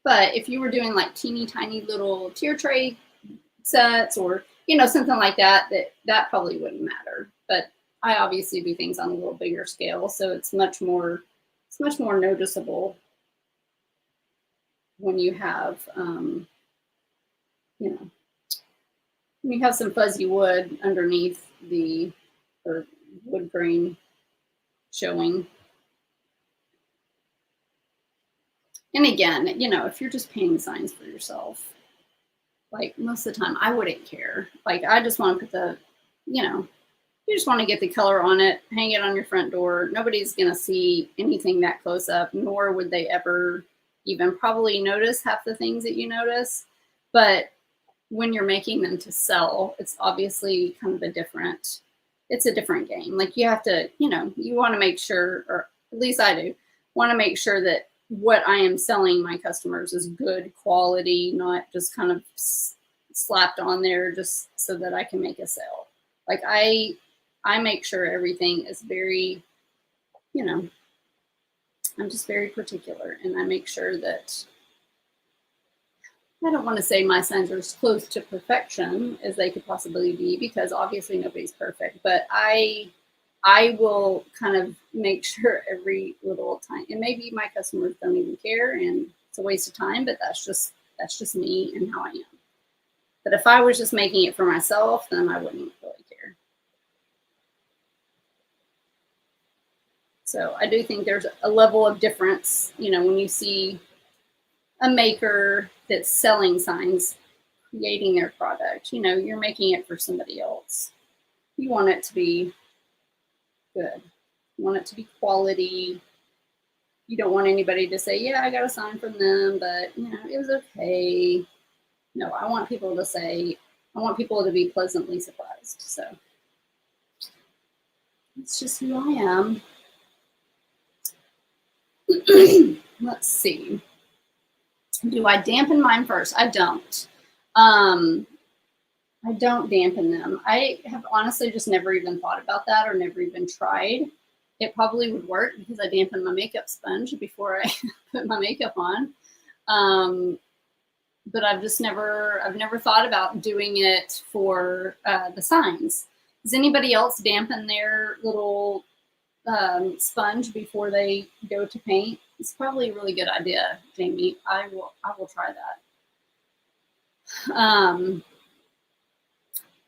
But if you were doing like teeny tiny little tier tray sets, or you know, something like that, that probably wouldn't matter. But I obviously do things on a little bigger scale, so it's much more noticeable when you have you know, when you have some fuzzy wood underneath or wood grain showing. And again, you know, if you're just painting signs for yourself, like most of the time, I wouldn't care. Like, I just want to put you know, you just want to get the color on it, hang it on your front door. Nobody's going to see anything that close up, nor would they ever even probably notice half the things that you notice. But when you're making them to sell, it's obviously kind of a different game. Like, you have to, you know, you want to make sure, or at least I do, want to make sure that what I am selling my customers is good quality, not just kind of slapped on there just so that I can make a sale. Like, I make sure everything is very, you know, I'm just very particular, and I make sure that I don't want to say my signs are as close to perfection as they could possibly be, because obviously nobody's perfect, but I will kind of make sure every little time, and maybe my customers don't even care and it's a waste of time, but that's just me and how I am. But if I was just making it for myself, then I wouldn't really care. So I do think there's a level of difference, you know, when you see a maker that's selling signs, creating their product, you know, you're making it for somebody else. You want it to be good. You want it to be quality. You don't want anybody to say, yeah, I got a sign from them, but, you know, it was okay. No, I want people to say, I want people to be pleasantly surprised. So it's just who I am. Let's see. Do I dampen mine first? I don't. I don't dampen them. I have honestly just never even thought about that or never even tried. It probably would work because I dampen my makeup sponge before I put my makeup on. But I've never thought about doing it for the signs. Does anybody else dampen their little sponge before they go to paint? It's probably a really good idea, Jamie. I will try that.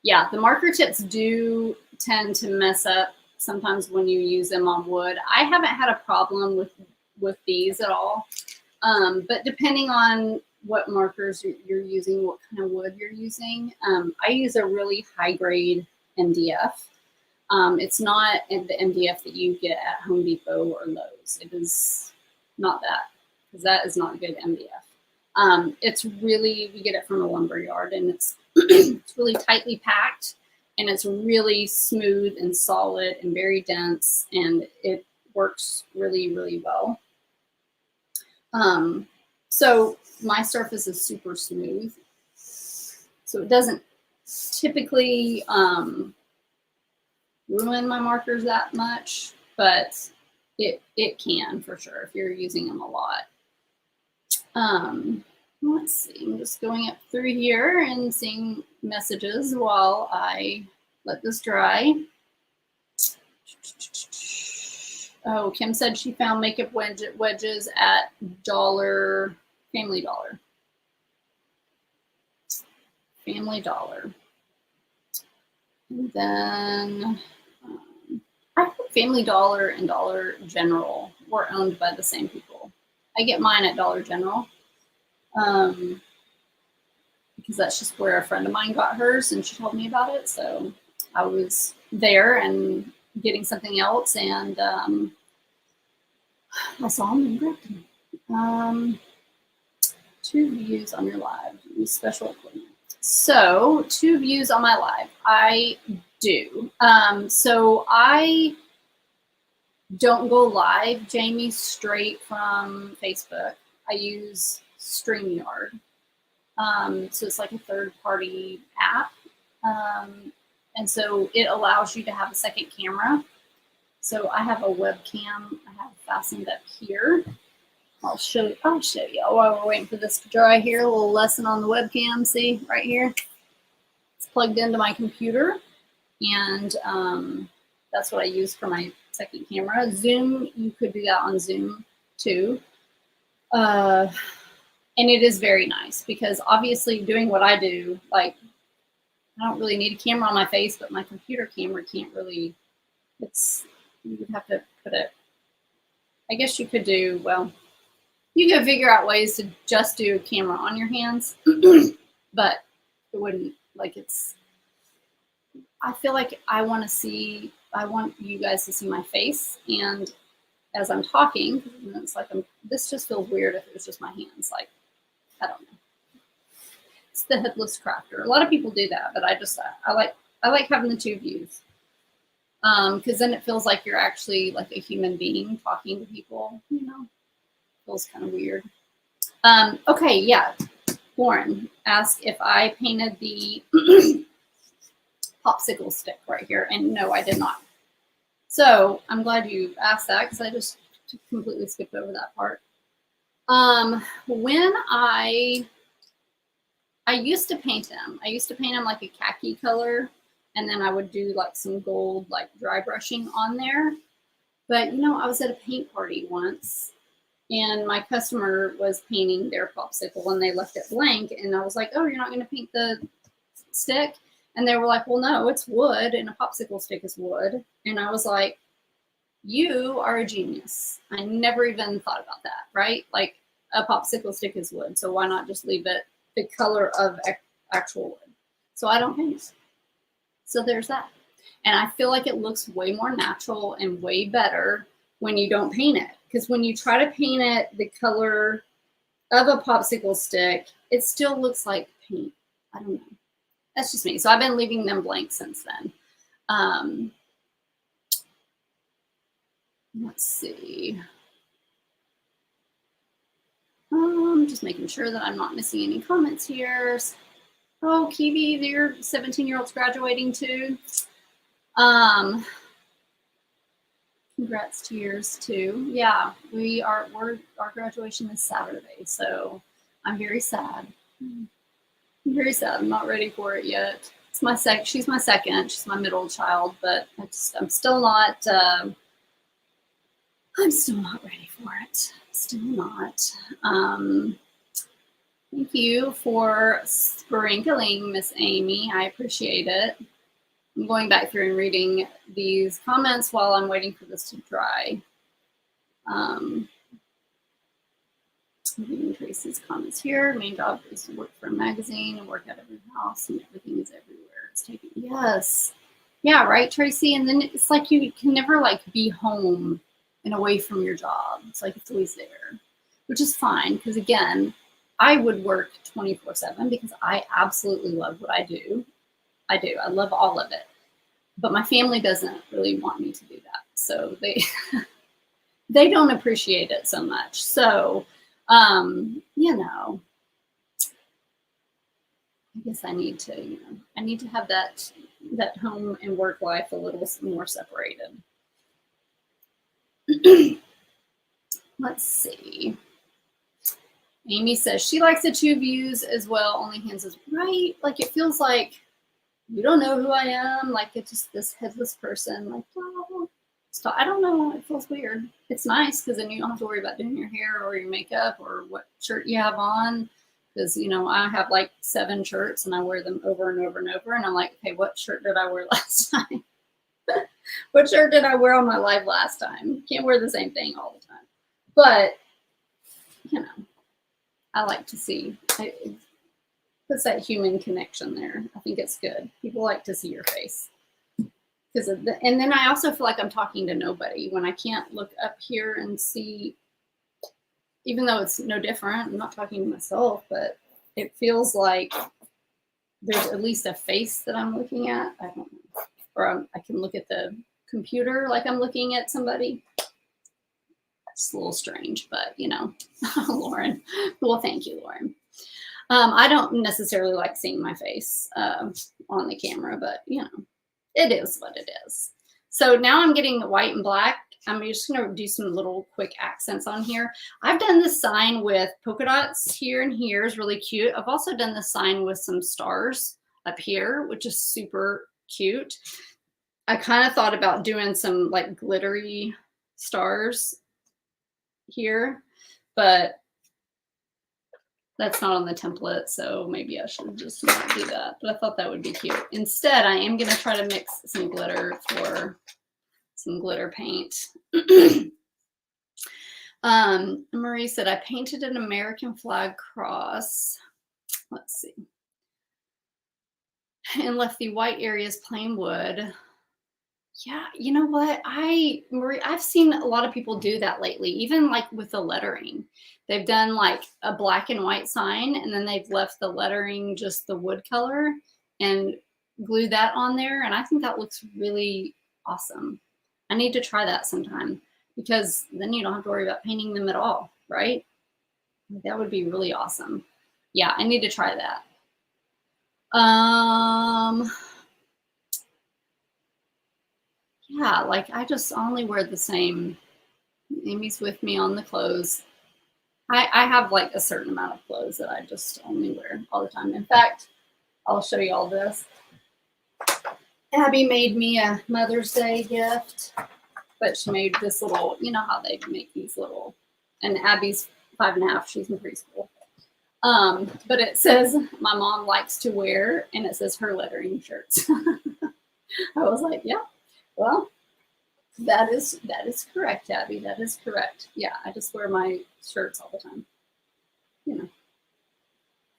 Yeah, the marker tips do tend to mess up sometimes when you use them on wood. I haven't had a problem with these at all, but depending on what markers you're using, what kind of wood you're using, I use a really high grade MDF. It's not the MDF that you get at Home Depot or Lowe's. It is not that, because that is not good MDF. It's really, we get it from a lumber yard, and it's it's really tightly packed, and it's really smooth and solid and very dense, and it works really, really well. So my surface is super smooth, so it doesn't typically ruin my markers that much, but it can for sure if you're using them a lot. Let's see, I'm just going up through here and seeing messages while I let this dry. Oh, Kim said she found makeup wedges at Family Dollar. Family Dollar. And then I think Family Dollar and Dollar General were owned by the same people. I get mine at Dollar General. Because that's just where a friend of mine got hers, and she told me about it. So I was there and getting something else, and I saw them and grabbed them. 2 views on your live. Use special equipment. So 2 views on my live. I do. So I don't go live, Jamie, straight from Facebook. I use StreamYard. So it's like a third-party app. And so it allows you to have a second camera. So I have a webcam I have fastened up here. I'll show you while we're waiting for this to dry here. A little lesson on the webcam. See right here? It's plugged into my computer, and that's what I use for my second camera. Zoom, you could do that on Zoom too. And it is very nice because obviously doing what I do, like I don't really need a camera on my face, but my computer camera can't really, you would have to put it, I guess you could do, well, you could figure out ways to just do a camera on your hands, but it wouldn't, like I feel like I want you guys to see my face, and as I'm talking, it's like this just feels weird if it was just my hands, like, I don't know. It's the headless crafter. A lot of people do that, but I like having the 2 views. Because then it feels like you're actually like a human being talking to people, you know. Feels kind of weird. Okay, yeah. Lauren asked if I painted the popsicle stick right here, and no, I did not. So I'm glad you asked that because I just completely skipped over that part. When I I used to paint them. I used to paint them like a khaki color, and then I would do like some gold, like dry brushing on there. But you know, I was at a paint party once, and my customer was painting their popsicle, and they left it blank. And I was like, "Oh, you're not going to paint the stick?" And they were like, "Well, no, it's wood, and a popsicle stick is wood." And I was like, "You are a genius. I never even thought about that, right? Like a popsicle stick is wood, so why not just leave it the color of actual wood?" So I don't paint. So there's that. And I feel like it looks way more natural and way better when you don't paint it. Because when you try to paint it the color of a popsicle stick, it still looks like paint. I don't know. That's just me. So I've been leaving them blank since then. Let's see. Just making sure that I'm not missing any comments here. Oh, Kiwi, your 17-year-old's graduating too. Congrats to yours too. Yeah, our graduation is Saturday, so I'm very sad. I'm very sad. I'm not ready for it yet. It's my she's my second. She's my middle child, but I'm still not ready for it. Still not. Thank you for sprinkling, Miss Amy. I appreciate it. I'm going back through and reading these comments while I'm waiting for this to dry. Reading Tracy's comments here. Main job is to work for a magazine and work at every house, and everything is everywhere. It's taken. Yes. Yeah, right, Tracy. And then it's like you can never like be home and away from your job. It's like it's always there, which is fine because again, I would work 24/7 because I absolutely love what I do. I do. I love all of it. But my family doesn't really want me to do that. So they they don't appreciate it so much. So you know, I guess I need to, I need to have that home and work life a little more separated. Let's see. Amy says she likes the two views as well. Only hands is right. Like it feels like you don't know who I am. Like it's just this headless person. Like, oh, I don't know. It feels weird. It's nice because then you don't have to worry about doing your hair or your makeup or what shirt you have on. Because I have like 7 shirts and I wear them over and over and over. And I'm like, okay, what shirt did I wear last time? What shirt did I wear on my live last time? Can't wear the same thing all the time. But I like to see. It puts that human connection there. I think it's good. People like to see your face. And then I also feel like I'm talking to nobody when I can't look up here and see, even though it's no different, I'm not talking to myself, but it feels like there's at least a face that I'm looking at. I don't know. Or I can look at the computer like I'm looking at somebody. It's a little strange, but Lauren. Well, thank you, Lauren. I don't necessarily like seeing my face on the camera, but it is what it is. So now I'm getting white and black. I'm just going to do some little quick accents on here. I've done this sign with polka dots here and here is really cute. I've also done this sign with some stars up here, which is super cute. I kind of thought about doing some like glittery stars here, but that's not on the template, so maybe I should just not do that. But I thought that would be cute. Instead, I am going to try to mix some glitter for some glitter paint. Marie said, I painted an American flag cross. Let's see. And left the white areas plain wood. Yeah, you know what? Marie, I've seen a lot of people do that lately, even like with the lettering. They've done like a black and white sign and then they've left the lettering just the wood color and glued that on there. And I think that looks really awesome. I need to try that sometime because then you don't have to worry about painting them at all, right? That would be really awesome. Yeah, I need to try that. Yeah, like I just only wear the same. Amy's with me on the clothes. I have like a certain amount of clothes that I just only wear all the time. In fact, I'll show you all this. Abby made me a Mother's Day gift, but she made this little, you know how they make these little, and Abby's 5.5, she's in preschool. But it says my mom likes to wear, and it says her lettering shirts. I was like, yeah, well, that is correct, Abby. That is correct. Yeah, I just wear my shirts all the time. You know,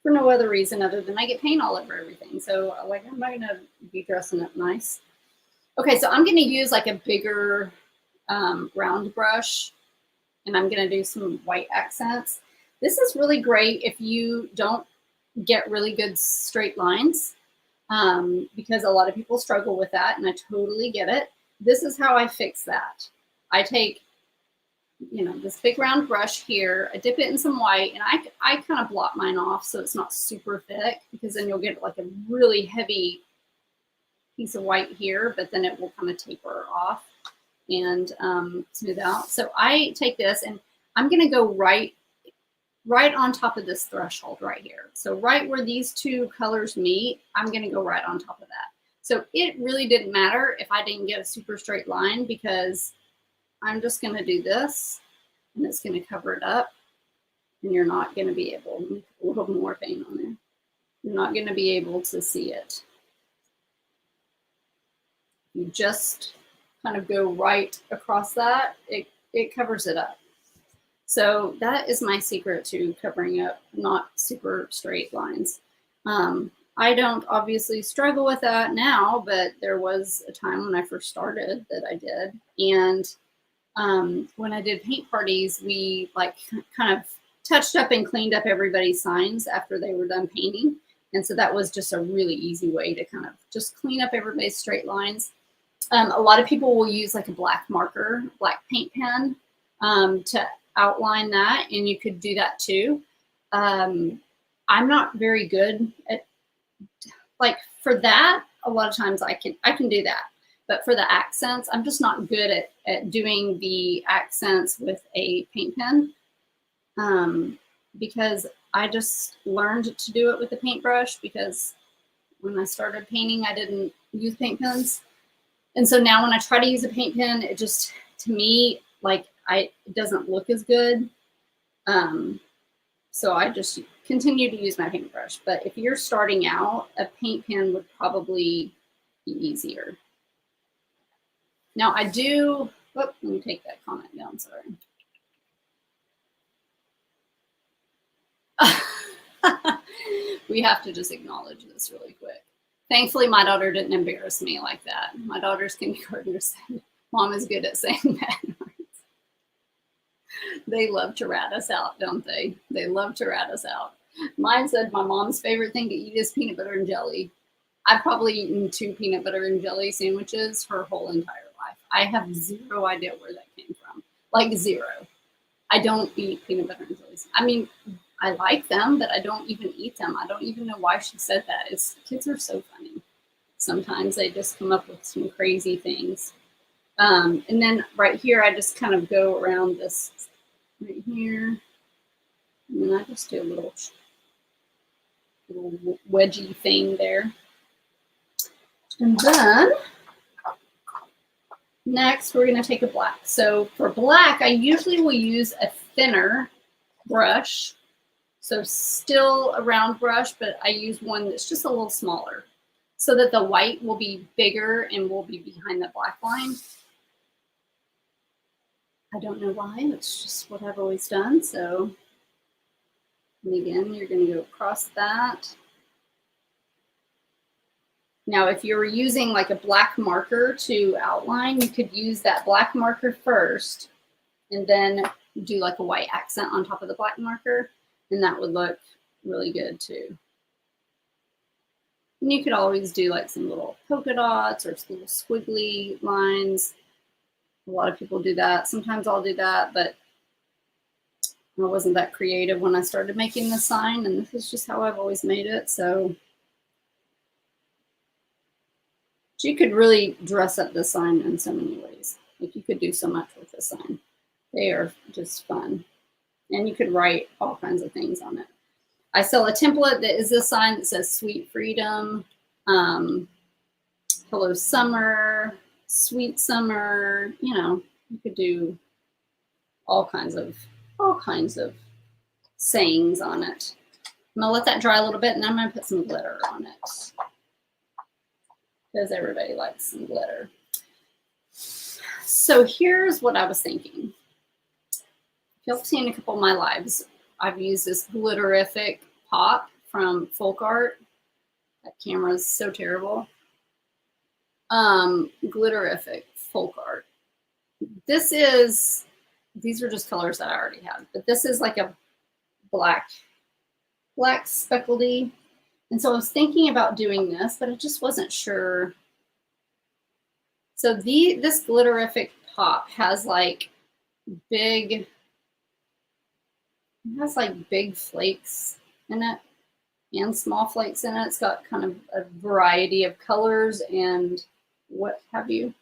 for no other reason other than I get paint all over everything. So like, I'm not gonna be dressing up nice. Okay, so I'm gonna use like a bigger round brush, and I'm gonna do some white accents. This is really great if you don't get really good straight lines, because a lot of people struggle with that, and I totally get it. This is how I fix that. I take, you know, this big round brush here, I dip it in some white, and I kind of blot mine off so it's not super thick, because then you'll get like a really heavy piece of white here, but then it will kind of taper off and smooth out. So I take this and I'm going to go right on top of this threshold right here. So right where these two colors meet, I'm going to go right on top of that. So it really didn't matter if I didn't get a super straight line, because I'm just going to do this and it's going to cover it up, and you're not going to be able to put a little more paint on there. You're not going to be able to see it. You just kind of go right across that, it covers it up. So that is my secret to covering up not super straight lines. I don't obviously struggle with that now, but there was a time when I first started that I did. And when I did paint parties, we like kind of touched up and cleaned up everybody's signs after they were done painting. And so that was just a really easy way to kind of just clean up everybody's straight lines. A lot of people will use like a black marker, black paint pen, to outline that, and you could do that too. I'm not very good at, like, for that. A lot of times I can do that, but for the accents, I'm just not good at doing the accents with a paint pen, because I just learned to do it with a paintbrush, because when I started painting, I didn't use paint pens. And so now when I try to use a paint pen, it just, to me, like it doesn't look as good. So I just continue to use my paintbrush. But if you're starting out, a paint pen would probably be easier. Now I do, let me take that comment down, sorry. We have to just acknowledge this really quick. Thankfully, my daughter didn't embarrass me like that. My daughter's kindergartner said, Mom is good at saying bad words. They love to rat us out, don't they? They love to rat us out. Mine said my mom's favorite thing to eat is peanut butter and jelly. I've probably eaten 2 peanut butter and jelly sandwiches her whole entire life. I have zero idea where that came from. Like zero. I don't eat peanut butter and jelly. I mean, I like them, but I don't even eat them. I don't even know why she said that. Kids are so funny. Sometimes they just come up with some crazy things. And then right here, I just kind of go around this right here. And then I just do a little wedgy thing there. And then next, we're going to take a black. So for black, I usually will use a thinner brush. So still a round brush, but I use one that's just a little smaller, so that the white will be bigger and will be behind the black line. I don't know why, it's just what I've always done. So, and again, you're going to go across that. Now, if you were using like a black marker to outline, you could use that black marker first and then do like a white accent on top of the black marker, and that would look really good too. And you could always do like some little polka dots or some little squiggly lines. A lot of people do that. Sometimes I'll do that, but I wasn't that creative when I started making the sign, and this is just how I've always made it. So you could really dress up the sign in so many ways. Like, you could do so much with the sign. They are just fun. And you could write all kinds of things on it. I sell a template that is this sign that says Sweet Freedom, Hello Summer, Sweet Summer. You know, you could do all kinds of sayings on it. I'm gonna let that dry a little bit, and then I'm gonna put some glitter on it because everybody likes some glitter. So here's what I was thinking. If you've seen a couple of my lives, I've used this glitterific pop from Folk Art. That camera is so terrible. Glitterific Folk Art. These are just colors that I already have, but this is like a black speckledy. And so I was thinking about doing this, but I just wasn't sure. So this glitterific pop has like big flakes in it and small flakes in it. It's got kind of a variety of colors and what have you.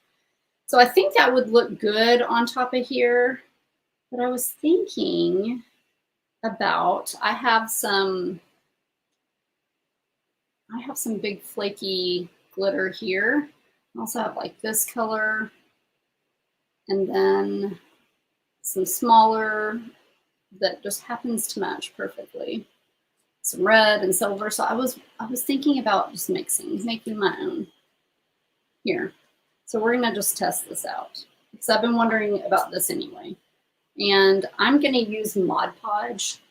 So I think that would look good on top of here. But I was thinking about, I have some big flaky glitter here. I also have like this color, and then some smaller that just happens to match perfectly. Some red and silver. So I was thinking about just making my own here. So we're gonna just test this out because I've been wondering about this anyway. And I'm gonna use Mod Podge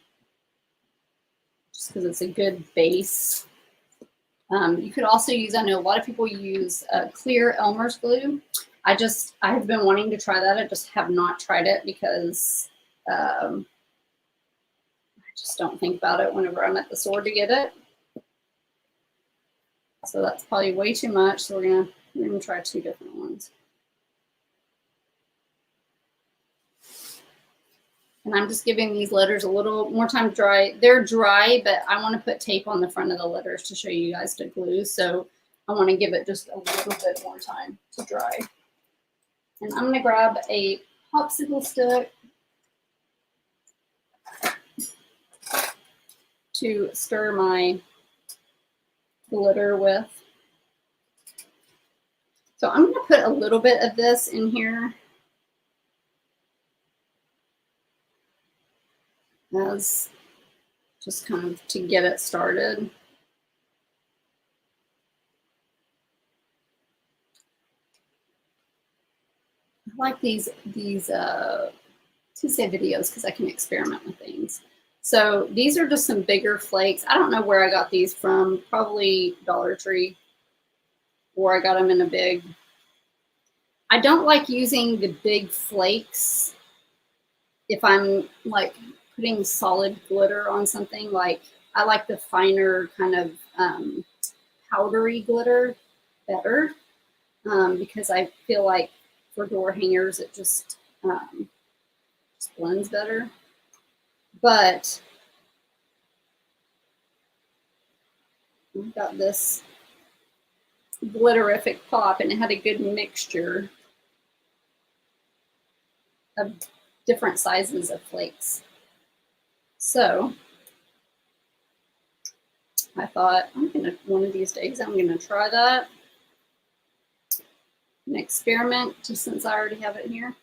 just because it's a good base. You could also use, I know a lot of people use clear Elmer's glue. I've been wanting to try that. I just have not tried it because I just don't think about it whenever I'm at the store to get it. So that's probably way too much. So we're gonna try two different ones. And I'm just giving these letters a little more time to dry. They're dry, but I want to put tape on the front of the letters to show you guys to glue. So I want to give it just a little bit more time to dry. And I'm going to grab a popsicle stick to stir my glitter with. So I'm going to put a little bit of this in here as just kind of to get it started. I like these Tuesday videos because I can experiment with things. So these are just some bigger flakes. I don't know where I got these from, probably Dollar Tree, or I got them in a big. I don't like using the big flakes if I'm like putting solid glitter on something. Like I like the finer kind of powdery glitter better because I feel like for door hangers it just blends better. But I've got this glitterific pop and it had a good mixture of different sizes of flakes. So I thought one of these days I'm gonna try that and experiment just since I already have it here.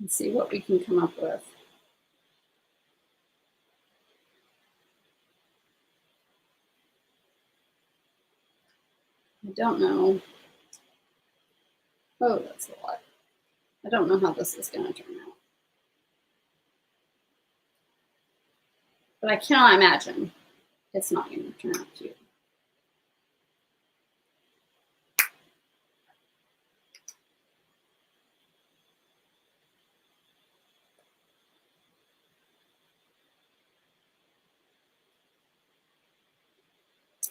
And see what we can come up with. I don't know. Oh, that's a lot. I don't know how this is going to turn out. But I cannot imagine it's not going to turn out cute.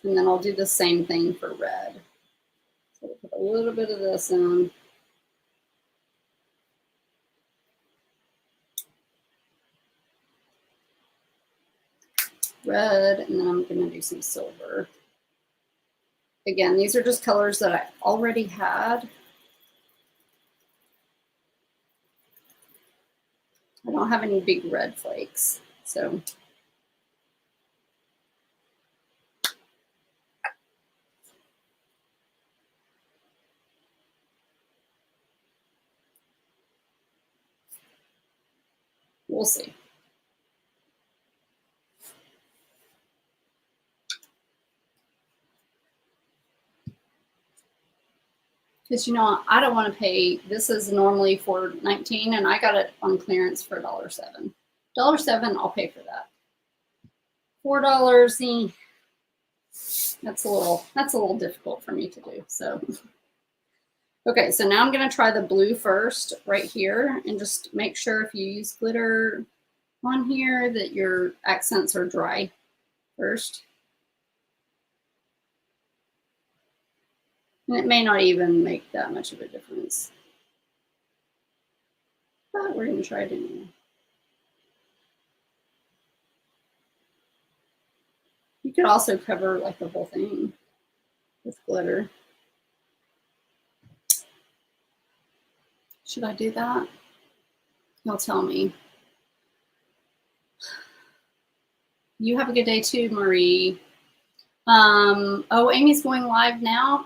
And then I'll do the same thing for red. So we'll put a little bit of this in. Red, and then I'm going to do some silver. Again, these are just colors that I already had. I don't have any big red flakes, so. We'll see. Because, you know, I don't want to pay, this is normally for $19 and I got it on clearance for $1.07. $1.07, I'll pay for that. $4, that's a little difficult for me to do. So, okay, so now I'm going to try the blue first right here and just make sure if you use glitter on here that your accents are dry first. And it may not even make that much of a difference. But we're going to try it anyway. You could also cover like the whole thing with glitter. Should I do that? You'll tell me. You have a good day too, Marie. Oh, Amy's going live now.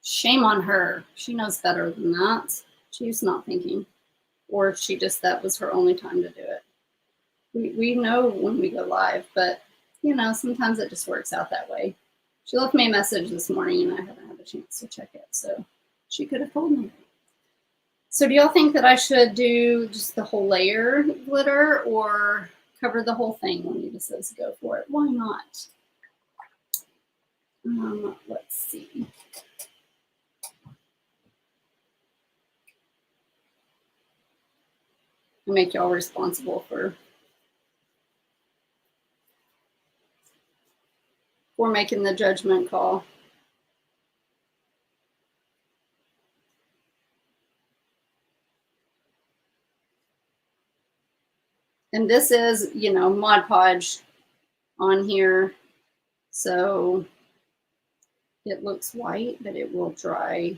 Shame on her. She knows better than that. She's not thinking. Or she just, that was her only time to do it. We know when we go live, but you know, sometimes it just works out that way. She left me a message this morning and I haven't had a chance to check it, so she could have told me. So do y'all think that I should do just the whole layer glitter or cover the whole thing when Nita says go for it? Why not? Let's see. I make y'all responsible for making the judgment call. And this is, you know, Mod Podge on here. So it looks white, but it will dry.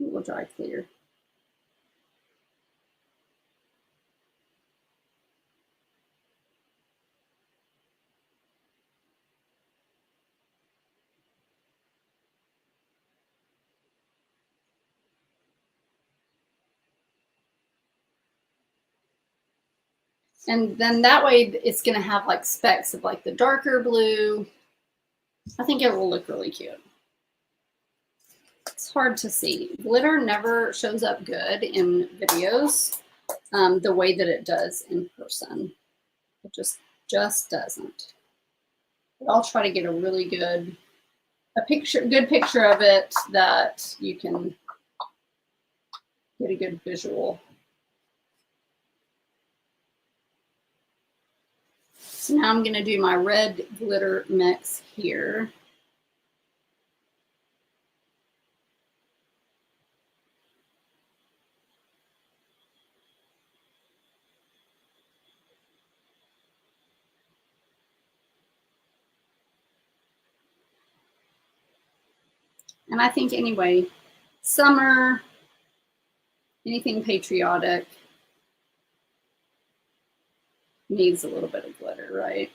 It will dry clear. And then that way it's going to have like specks of like the darker blue. I think it will look really cute. It's hard to see. Glitter never shows up good in videos the way that it does in person. It just doesn't. But I'll try to get a really good picture of it that you can get a good visual. So now I'm going to do my red glitter mix here. And I think anyway, summer, anything patriotic needs a little bit of glitter, right?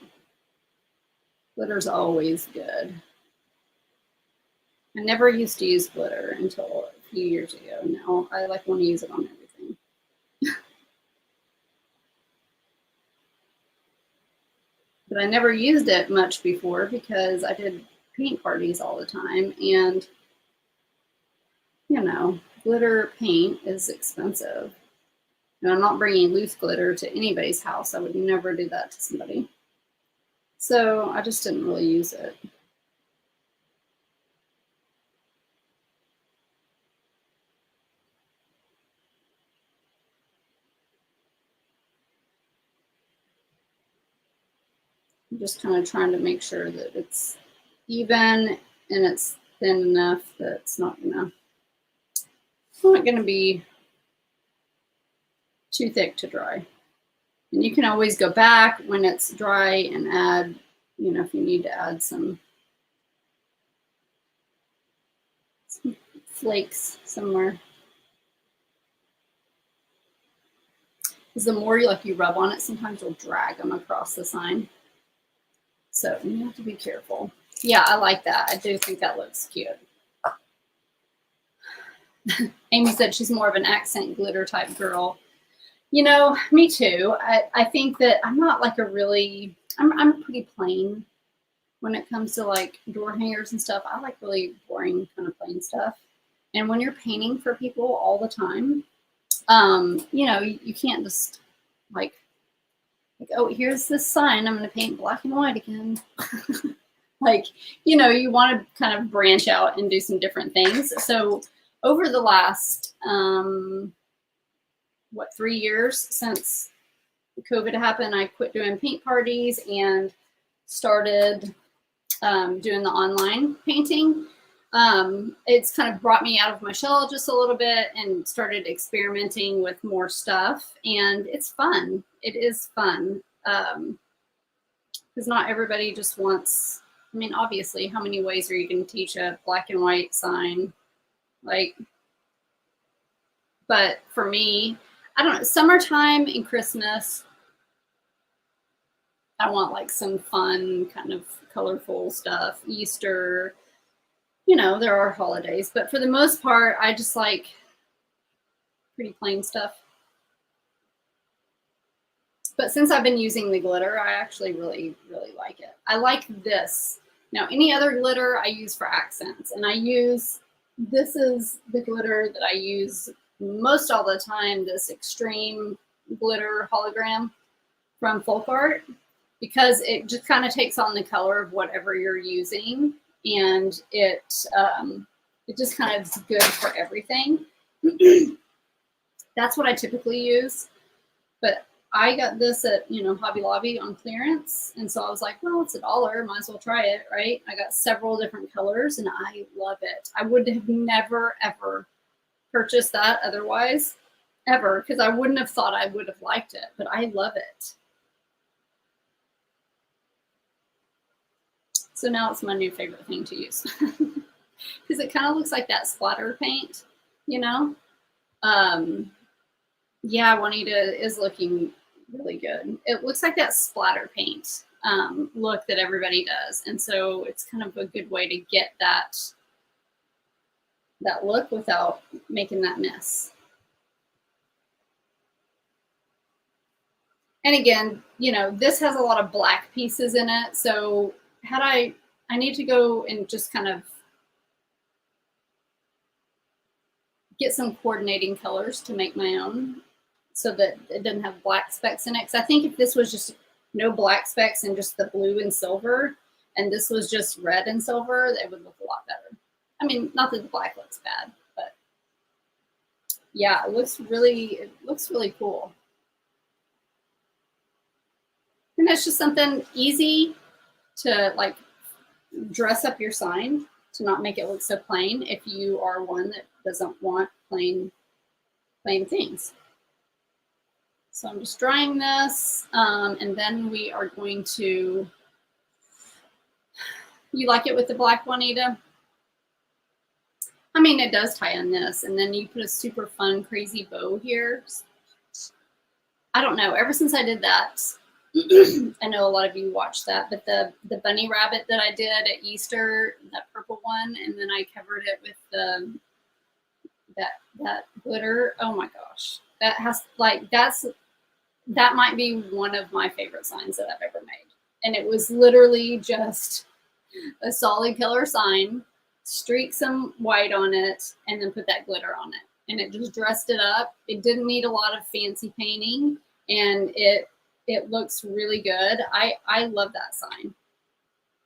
Glitter's always good. I never used to use glitter until a few years ago. Now I like want to use it on everything. But I never used it much before because I did paint parties all the time. And, you know, glitter paint is expensive. And I'm not bringing loose glitter to anybody's house. I would never do that to somebody. So I just didn't really use it. I'm just kind of trying to make sure that it's even and it's thin enough that it's not gonna be too thick to dry. And you can always go back when it's dry and add, you know, if you need to add some flakes somewhere. because the more you rub on it, sometimes you'll drag them across the sign. So you have to be careful. Yeah, I like that. I do think that looks cute. Amy said she's more of an accent glitter type girl. You know, me too. I think that I'm not like I'm pretty plain when it comes to like door hangers and stuff. I like really boring kind of plain stuff. And when you're painting for people all the time, you know, you can't just like, oh, here's this sign. I'm going to paint black and white again. Like, you know, you want to kind of branch out and do some different things. So over the last, 3 years since COVID happened, I quit doing paint parties and started doing the online painting. It's kind of brought me out of my shell just a little bit and started experimenting with more stuff. And it's fun. It is fun. Because not everybody just wants, I mean, obviously, how many ways are you going to teach a black and white sign? Like, but for me, I don't know, summertime and Christmas, I want like some fun, kind of colorful stuff. Easter, you know, there are holidays, but for the most part, I just like pretty plain stuff. But since I've been using the glitter, I actually really, really like it. I like this. Now, any other glitter I use for accents, and this is the glitter that I use most all the time, this extreme glitter hologram from Folk Art, because it just kind of takes on the color of whatever you're using, and it just kind of is good for everything. That's what I typically use, but I got this at, you know, Hobby Lobby on clearance, and so I was like, well, it's $1, might as well try it, right? I got several different colors, and I love it. I would have never ever purchased that otherwise, ever, because I wouldn't have thought I would have liked it, but I love it. So now it's my new favorite thing to use, because it kind of looks like that splatter paint, you know? Yeah, Juanita is looking really good. It looks like that splatter paint look that everybody does. And so it's kind of a good way to get that look without making that mess. And again, you know, this has a lot of black pieces in it. So I need to go and just kind of get some coordinating colors to make my own so that it doesn't have black specks in it. Because I think if this was just no black specks and just the blue and silver, and this was just red and silver, it would look a lot better. I mean, not that the black looks bad, but yeah, it looks really cool. And that's just something easy to like dress up your sign to not make it look so plain if you are one that doesn't want plain things. So I'm just drying this, and then we are going to, you like it with the black, Juanita? I mean, it does tie on this, and then you put a super fun, crazy bow here. I don't know, ever since I did that, I know a lot of you watched that, but the bunny rabbit that I did at Easter, that purple one, and then I covered it with that glitter. Oh my gosh, that might be one of my favorite signs that I've ever made. And it was literally just a solid color sign, streak some white on it, and then put that glitter on it. And it just dressed it up. It didn't need a lot of fancy painting, and it looks really good. I love that sign.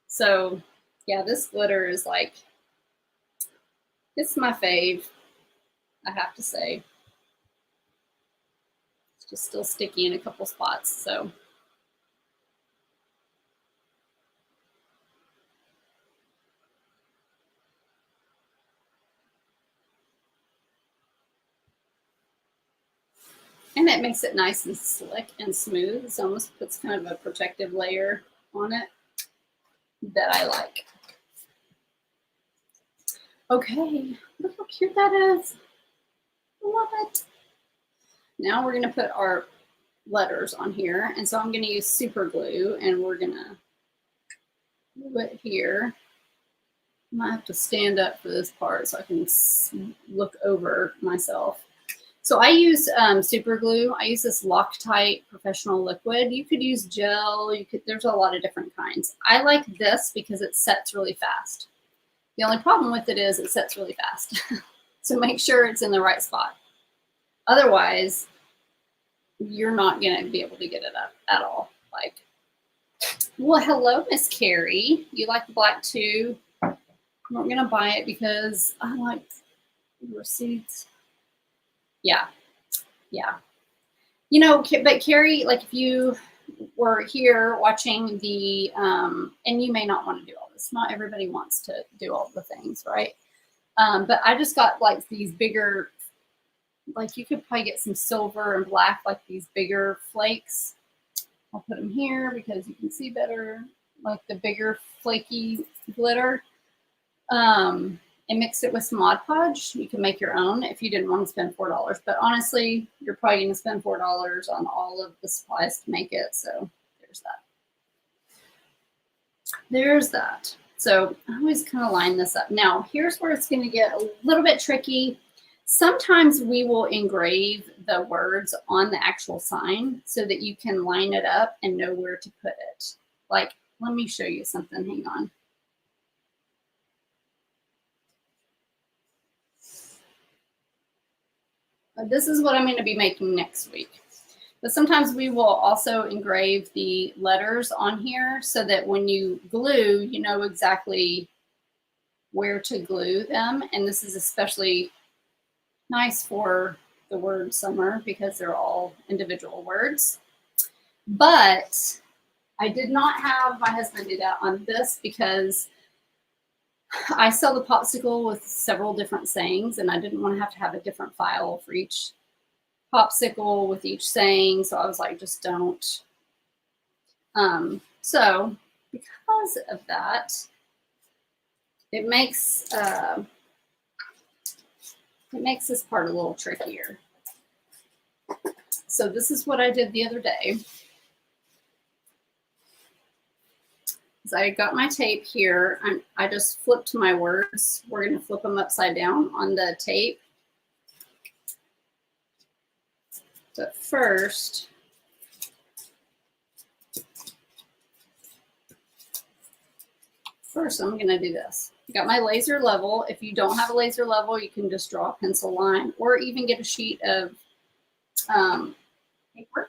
So yeah, this glitter is like, it's my fave, I have to say. It's just still sticky in a couple spots, so. And it makes it nice and slick and smooth. It almost puts kind of a protective layer on it that I like. Okay, look how cute that is. I love it. Now we're going to put our letters on here. And so I'm going to use super glue, and we're going to glue it here. I might have to stand up for this part so I can look over myself. So I use super glue. I use this Loctite professional liquid. You could use gel. There's a lot of different kinds. I like this because it sets really fast. The only problem with it is it sets really fast. So make sure it's in the right spot. Otherwise, you're not going to be able to get it up at all. Like, well, hello, Miss Carrie. You like the black too? I'm not going to buy it because I like receipts. Yeah. Yeah. You know, but Carrie, like if you were here watching the, and you may not want to do all this. Not everybody wants to do all the things, right? But I just got like these bigger, like you could probably get some silver and black, like these bigger flakes. I'll put them here because you can see better, like the bigger flaky glitter. And mix it with some Mod Podge. You can make your own if you didn't want to spend $4. But honestly, you're probably going to spend $4 on all of the supplies to make it. So there's that. There's that. So I always kind of line this up. Now, here's where it's going to get a little bit tricky. Sometimes we will engrave the words on the actual sign so that you can line it up and know where to put it. Like, let me show you something. Hang on. This is what I'm going to be making next week. But sometimes we will also engrave the letters on here so that when you glue, you know exactly where to glue them. And this is especially nice for the word summer because they're all individual words. But I did not have my husband do that on this because I sell the Popsicle with several different sayings, and I didn't want to have a different file for each Popsicle with each saying. So I was like, just don't. So because of that, it makes this part a little trickier. So this is what I did the other day. I got my tape here. I just flipped my words. We're going to flip them upside down on the tape. But first, I'm going to do this. I got my laser level. If you don't have a laser level, you can just draw a pencil line or even get a sheet of paper.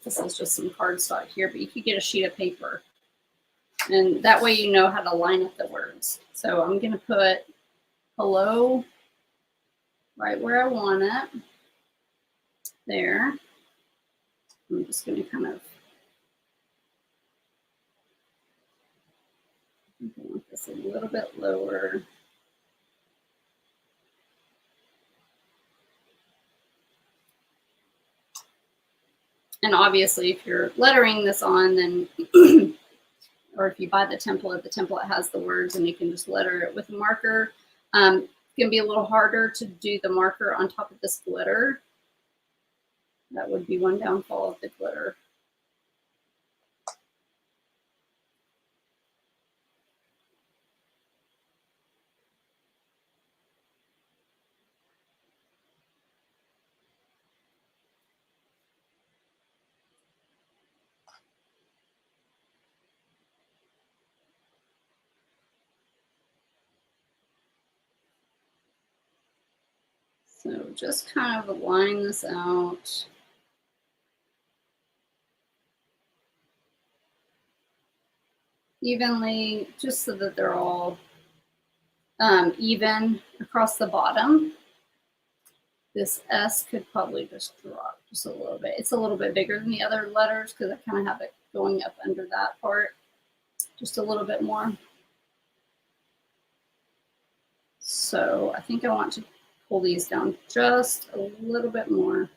This is just some cardstock here, but you could get a sheet of paper. And that way you know how to line up the words. So I'm going to put hello right where I want it. There. I'm just going to kind of want this a little bit lower. And obviously, if you're lettering this on, then, or if you buy the template has the words and you can just letter it with a marker. It's going to be a little harder to do the marker on top of this glitter. That would be one downfall of the glitter. So just kind of line this out. Evenly, just so that they're all even across the bottom. This S could probably just drop just a little bit. It's a little bit bigger than the other letters because I kind of have it going up under that part just a little bit more. So I think I want to pull these down just a little bit more.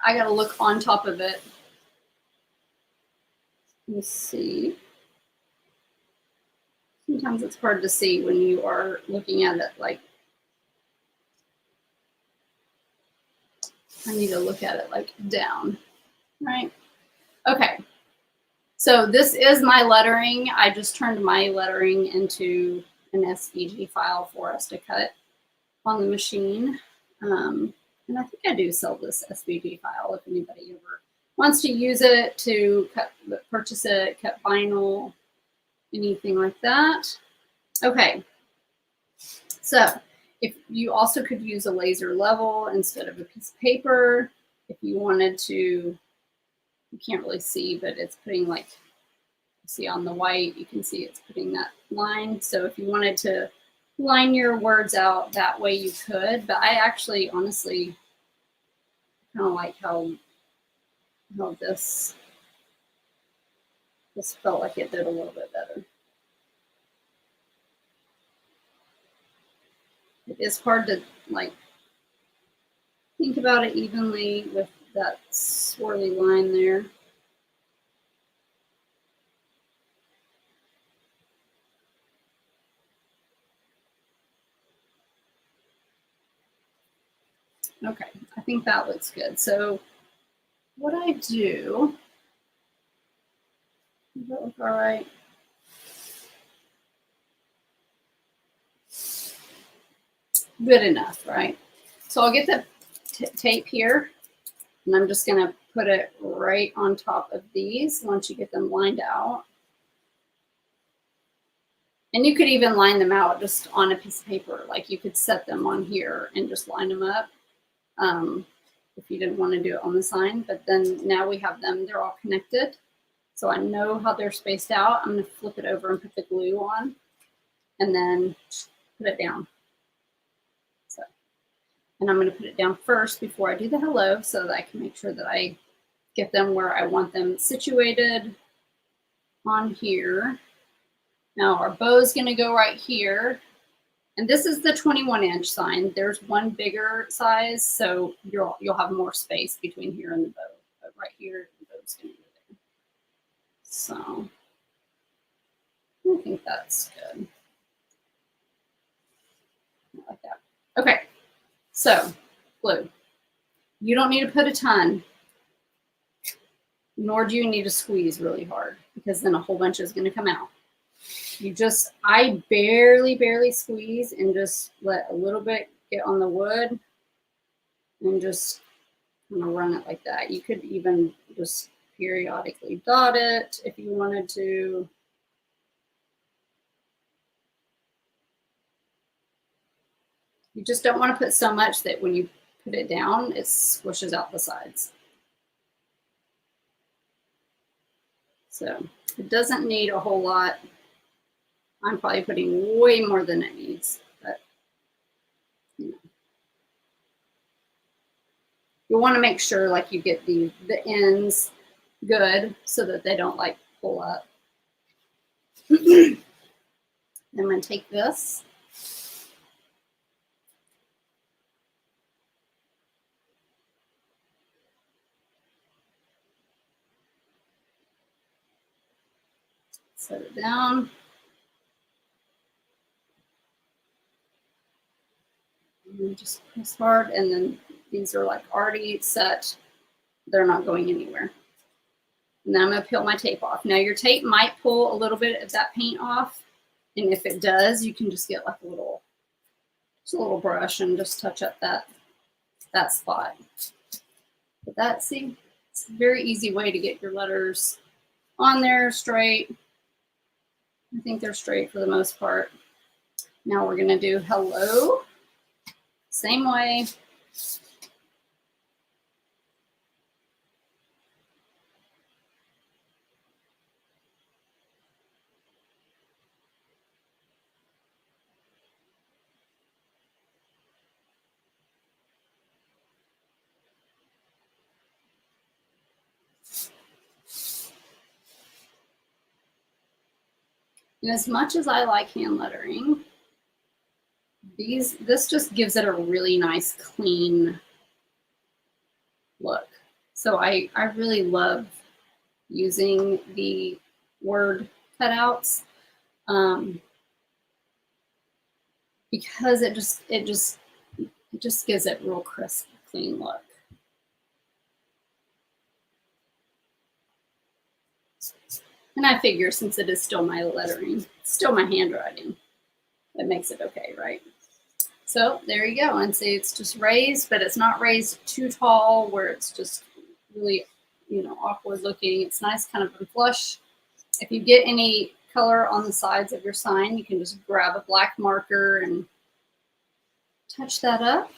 I gotta look on top of it. Let's see. Sometimes it's hard to see when you are looking at it. Like, I need to look at it like down, right? Okay. So this is my lettering. I just turned my lettering into an SVG file for us to cut on the machine. And I think I do sell this SVG file if anybody ever wants to use it to purchase it, cut vinyl, anything like that. Okay, so if you also could use a laser level instead of a piece of paper, if you wanted to, you can't really see, but it's putting like, see on the white, you can see it's putting that line. So if you wanted to line your words out that way, you could, but I actually honestly kind of like how this felt like it did a little bit better. It is hard to like think about it evenly with that swirly line there. Okay, I think that looks good. So what I do, does that look all right? Good enough, right? So I'll get the tape here, and I'm just gonna put it right on top of these once you get them lined out. And you could even line them out just on a piece of paper. Like you could set them on here and just line them up if you didn't want to do it on the sign. But then now we have them, they're all connected. So I know how they're spaced out. I'm gonna flip it over and put the glue on and then put it down. So, and I'm gonna put it down first before I do the hello so that I can make sure that I get them where I want them situated on here. Now our bow is going to go right here. And this is the 21-inch sign. There's one bigger size, so you'll have more space between here and the bow. But right here, the bow's going to go there. So I think that's good. Like that. Okay, so glue. You don't need to put a ton, nor do you need to squeeze really hard because then a whole bunch is going to come out. You just, I barely squeeze and just let a little bit get on the wood and just kind of run it like that. You could even just periodically dot it if you wanted to. You just don't want to put so much that when you put it down, it squishes out the sides. So it doesn't need a whole lot. I'm probably putting way more than it needs, but you know. You want to make sure like you get the ends good so that they don't like pull up. I'm going to take this. Set it down. And just press hard, and then these are like already set. They're not going anywhere. And then I'm going to peel my tape off. Now your tape might pull a little bit of that paint off, and if it does, you can just get like a little brush and just touch up that spot. But that, see, it's a very easy way to get your letters on there straight. I think they're straight for the most part. Now we're going to do hello. Same way. And as much as I like hand lettering, this just gives it a really nice, clean look. So I really love using the word cutouts because it just gives it real crisp, clean look. And I figure since it is still my lettering, still my handwriting, it makes it okay, right? So there you go. And see, it's just raised, but it's not raised too tall where it's just really, you know, awkward looking. It's nice kind of flush. If you get any color on the sides of your sign, you can just grab a black marker and touch that up.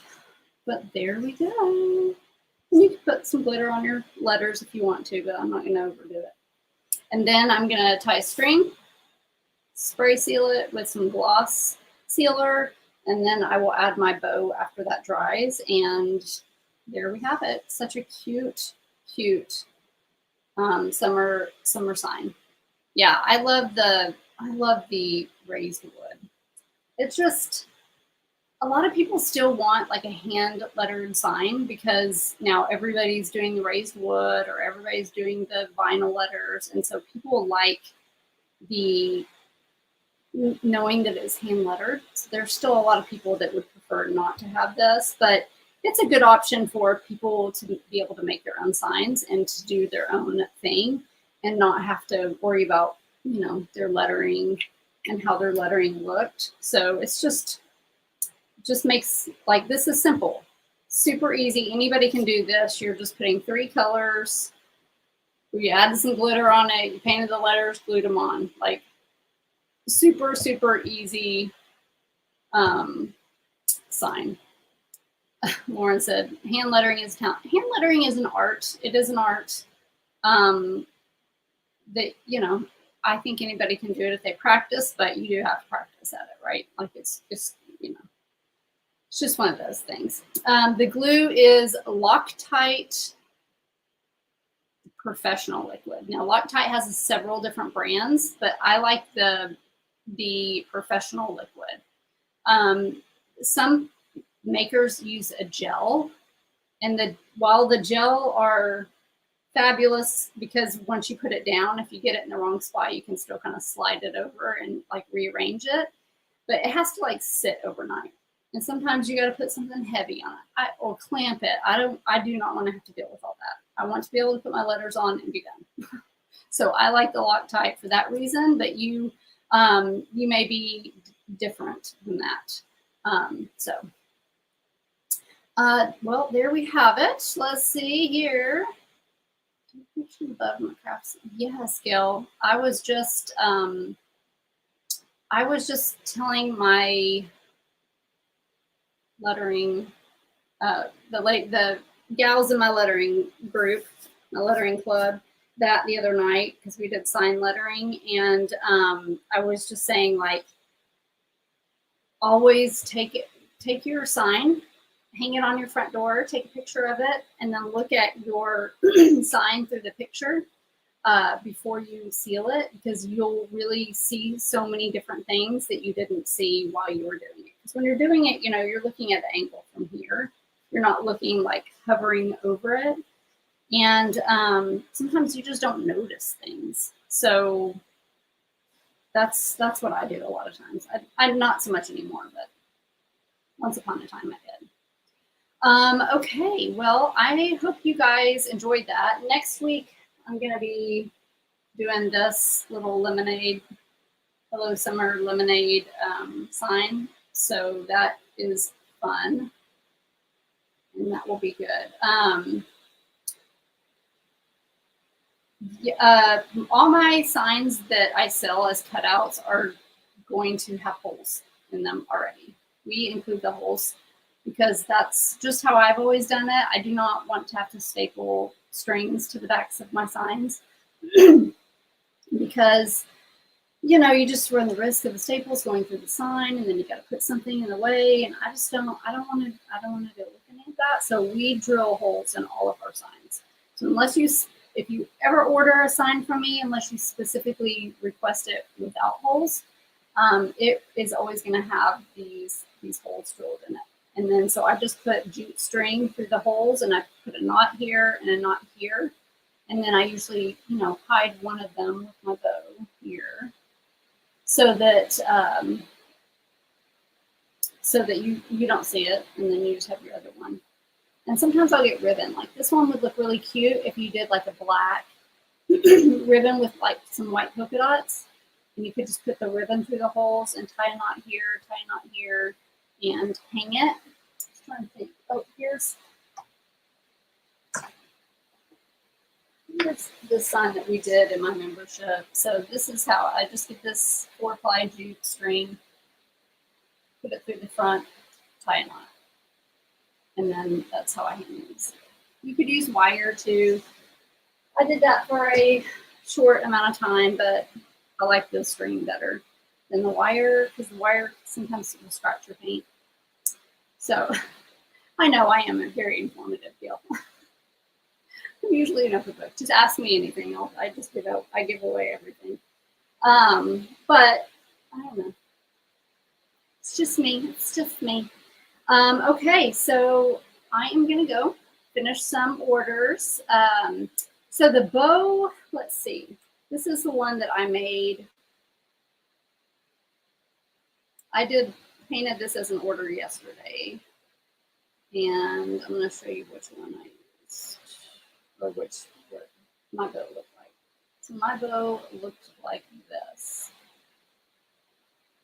But there we go. And you can put some glitter on your letters if you want to, but I'm not going to overdo it. And then I'm going to tie string, spray seal it with some gloss sealer, and then I will add my bow after that dries. And there we have it. Such a cute, cute summer sign. Yeah, I love the raised wood. It's just, a lot of people still want like a hand lettered sign because now everybody's doing the raised wood or everybody's doing the vinyl letters. And so people like the knowing that it's hand lettered. So there's still a lot of people that would prefer not to have this, but it's a good option for people to be able to make their own signs and to do their own thing and not have to worry about, you know, their lettering and how their lettering looked. So it's just makes, like, this is simple, super easy. Anybody can do this. You're just putting 3 colors. You added some glitter on it. You painted the letters, glued them on. Like, super, super easy sign. Lauren said, hand lettering is talent. Hand lettering is an art. It is an art that, you know, I think anybody can do it if they practice, but you do have to practice at it, right? Like, it's you know, it's just one of those things. The glue is Loctite Professional Liquid. Now, Loctite has several different brands, but I like the Professional Liquid. Some makers use a gel, and while the gel are fabulous because once you put it down, if you get it in the wrong spot, you can still kind of slide it over and like rearrange it, but it has to like sit overnight. And sometimes you got to put something heavy on it or clamp it. I do not want to have to deal with all that. I want to be able to put my letters on and be done. So I like the Loctite for that reason, but you may be different than that. Well, there we have it. Let's see here. Above my crafts. Yes, Gil. I was just telling my lettering, the gals in my lettering group, my lettering club, that the other night because we did sign lettering, and I was just saying, like, always take your sign, hang it on your front door, take a picture of it, and then look at your sign through the picture before you seal it, because you'll really see so many different things that you didn't see while you were doing it. Because when you're doing it, you know, you're looking at the angle from here. You're not looking like hovering over it. And sometimes you just don't notice things. So that's what I do a lot of times. I'm not so much anymore, but once upon a time I did. Okay, well, I hope you guys enjoyed that. Next week, I'm going to be doing this little lemonade, Hello Summer Lemonade sign. So that is fun, and that will be good. All my signs that I sell as cutouts are going to have holes in them already. We include the holes because that's just how I've always done it. I do not want to have to staple strings to the backs of my signs because, you know, you just run the risk of the staples going through the sign, and then you got to put something in the way. And I don't want to deal with any of that. So we drill holes in all of our signs. So if you ever order a sign from me, unless you specifically request it without holes, it is always going to have these holes drilled in it. And then so I just put jute string through the holes, and I put a knot here and a knot here. And then I usually, you know, hide one of them with my bow here so that you don't see it, and then you just have your other one. And sometimes I'll get ribbon. Like this one would look really cute if you did like a black ribbon with like some white polka dots. And you could just put the ribbon through the holes and tie a knot here, and hang it. Just trying to think. Oh, here's the sign that we did in my membership. So this is how I just get this 4-ply jute string, put it through the front, tie a knot. And then that's how I hang these. You could use wire too. I did that for a short amount of time, but I like the string better than the wire because the wire sometimes will scratch your paint. So I know I am a very informative girl. I'm usually an open book. Just ask me anything. I give away everything. But I don't know. It's just me. It's just me. Okay, so I am gonna go finish some orders. So the bow, let's see. This is the one that I made. I painted this as an order yesterday. And I'm gonna show you which one I used, or what my bow looked like. So my bow looked like this.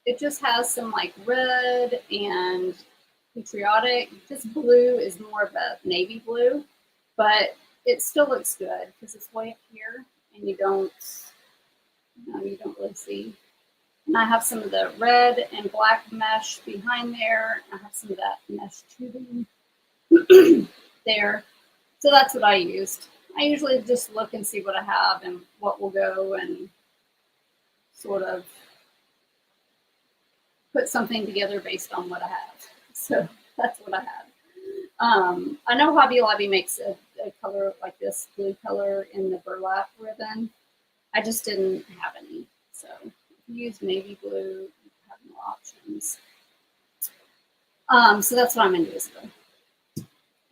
It just has some like red and patriotic. This blue is more of a navy blue, but it still looks good because it's way up here and you don't really see. And I have some of the red and black mesh behind there. I have some of that mesh tubing there. So that's what I used. I usually just look and see what I have and what will go and sort of put something together based on what I have. So that's what I have. I know Hobby Lobby makes a color like this blue color in the burlap ribbon. I just didn't have any. So if you use navy blue, you have more options. So that's what I'm going to do this for.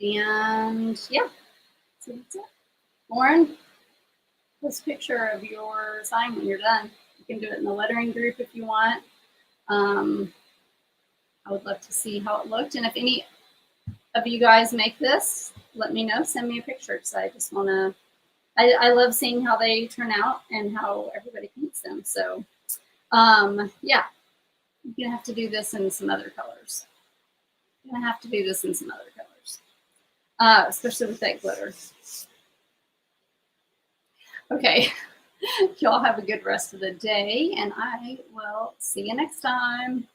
And yeah, so that's it. Lauren, post a picture of your sign when you're done. You can do it in the lettering group if you want. I would love to see how it looked. And if any of you guys make this, let me know. Send me a picture because I just want to, I love seeing how they turn out and how everybody paints them. So yeah, you're going to have to do this in some other colors. You're going to have to do this in some other colors, especially with that glitter. Okay, y'all have a good rest of the day, and I will see you next time.